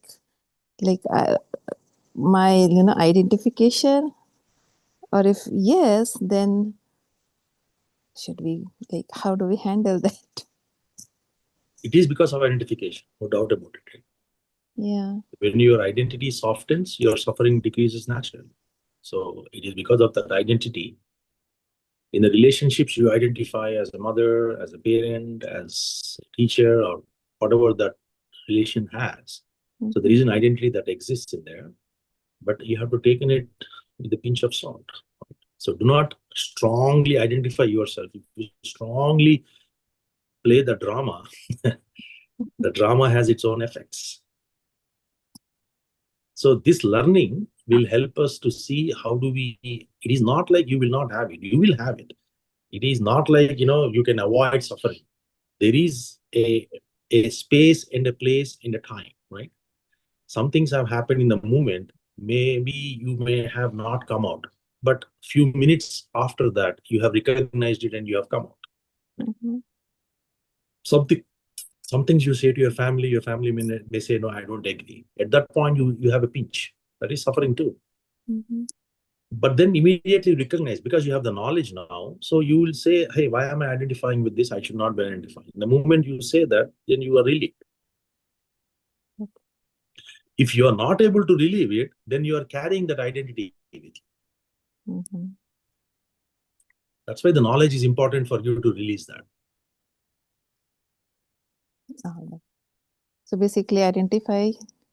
S5: my identification? Or if yes, then should we how do we handle that?
S1: It is because of identification, no doubt about it, right?
S5: Yeah.
S1: When your identity softens, your suffering decreases naturally. So it is because of that identity. In the relationships you identify as a mother, as a parent, as a teacher, or whatever that relation has. So there is an identity that exists in there, but you have to take in it with a pinch of salt. So do not strongly identify yourself. If you strongly play the drama, the drama has its own effects. So this learning will help us to see how do we, it is not like you will not have it, you will have it. It is not like, you can avoid suffering. There is a space and a place and a time, right? Some things have happened in the moment, maybe you may have not come out, but few minutes after that, you have recognized it and you have come out.
S5: Mm-hmm.
S1: Some things you say to your family may say, no, I don't agree. At that point, you have a pinch. That is suffering too.
S5: Mm-hmm.
S1: But then immediately recognize, because you have the knowledge now, so you will say, hey, why am I identifying with this? I should not be identifying. The moment you say that, then you are relieved.
S5: Okay.
S1: If you are not able to relieve it, then you are carrying that identity with you.
S5: Mm-hmm.
S1: That's why the knowledge is important for you to release that.
S5: So basically identify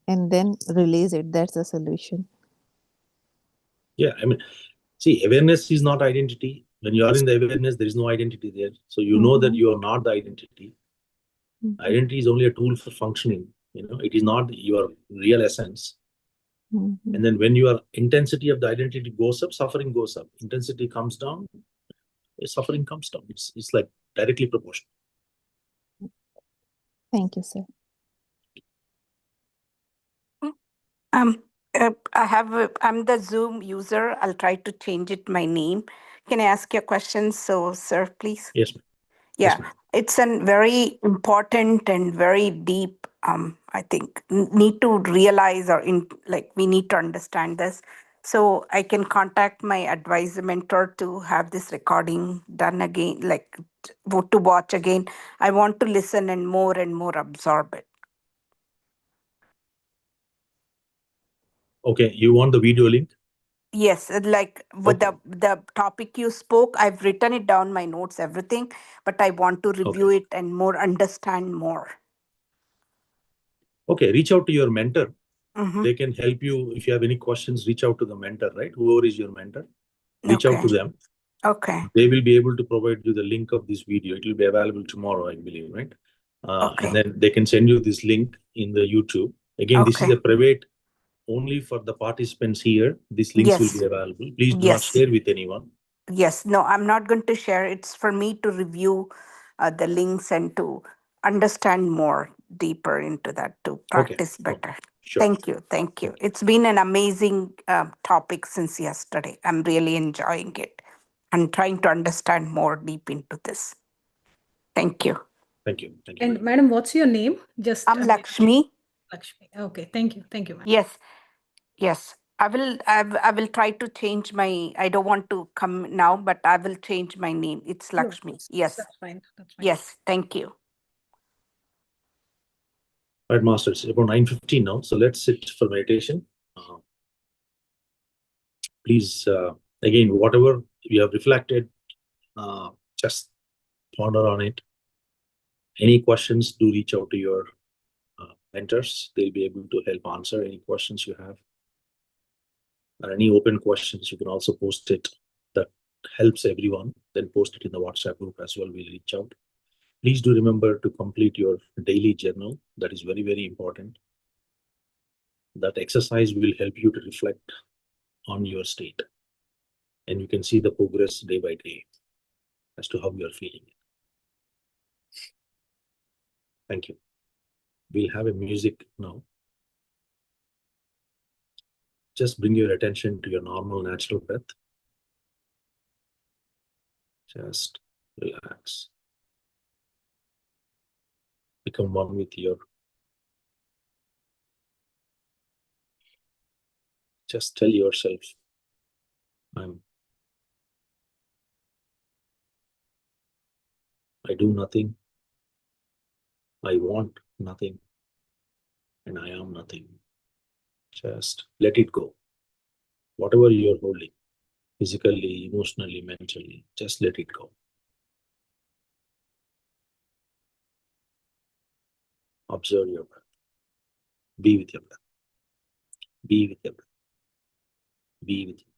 S5: and then release it. That's the solution.
S1: Yeah, I mean, see, awareness is not identity. When you are in the awareness, there is no identity there. So you know that you are not the identity.
S5: Mm-hmm.
S1: Identity is only a tool for functioning. It is not your real essence.
S5: Mm-hmm.
S1: And then when your intensity of the identity goes up, suffering goes up. Intensity comes down, suffering comes down. It's like directly proportional.
S5: Thank you, sir.
S6: Um, I'm the Zoom user. I'll try to change it my name. Can I ask you a question? So, sir, please.
S1: Yes, ma'am.
S6: Yeah,
S1: Yes, ma'am.
S6: it's a very important and very deep, I think, need to realize we need to understand this. So I can contact my advisor mentor to have this recording done again, to watch again. I want to listen and more absorb it.
S1: Okay, you want the video link?
S6: Yes, like with
S1: Okay.
S6: the topic you spoke, I've written it down, my notes, everything, but I want to review it and more understand more.
S1: Okay, reach out to your mentor.
S6: Mm-hmm.
S1: They can help you. If you have any questions, reach out to the mentor, right? Whoever is your mentor, reach out to them.
S6: Okay.
S1: They will be able to provide you the link of this video. It will be available tomorrow, I believe, right?
S6: Okay.
S1: And then they can send you this link in the YouTube. Again, this is
S6: Okay.
S1: a private only for the participants here. These links will
S6: Yes.
S1: be available. Please do not
S6: Yes.
S1: share with anyone.
S6: Yes. No, I'm not going to share. It's for me to review the links and to understand more deeper into that, to practice better.
S1: Sure.
S6: Thank you. Thank you. It's been an amazing topic since yesterday. I'm really enjoying it and trying to understand more deep into this. Thank you.
S1: Thank you. Thank you.
S4: And madam, what's your name? Just
S6: I'm Lakshmi.
S4: Lakshmi. Okay, thank you. Thank you, madam.
S6: Yes. Yes. I will try to change my, I don't want to come now, but I will change my name. It's
S4: No,
S6: Lakshmi. Yes.
S4: that's fine. That's fine.
S6: Yes. Thank you.
S1: All right, Master, it's about 9:15 now. So let's sit for meditation. Please, again, whatever you have reflected, just ponder on it. Any questions, do reach out to your mentors. They'll be able to help answer any questions you have. or any open questions, you can also post it. That helps everyone. Then post it in the WhatsApp group as well. We'll reach out. Please do remember to complete your daily journal. That is very, very important. That exercise will help you to reflect on your state. And you can see the progress day by day as to how you are feeling. Thank you. We'll have a music now. Just bring your attention to your normal, natural breath. Just relax. Become one with your. Just tell yourself, I do nothing, I want nothing, and I am nothing. Just let it go. Whatever you're holding, physically, emotionally, mentally, just let it go. Observe your breath. Be with your breath. Be with your breath. Be with your breath.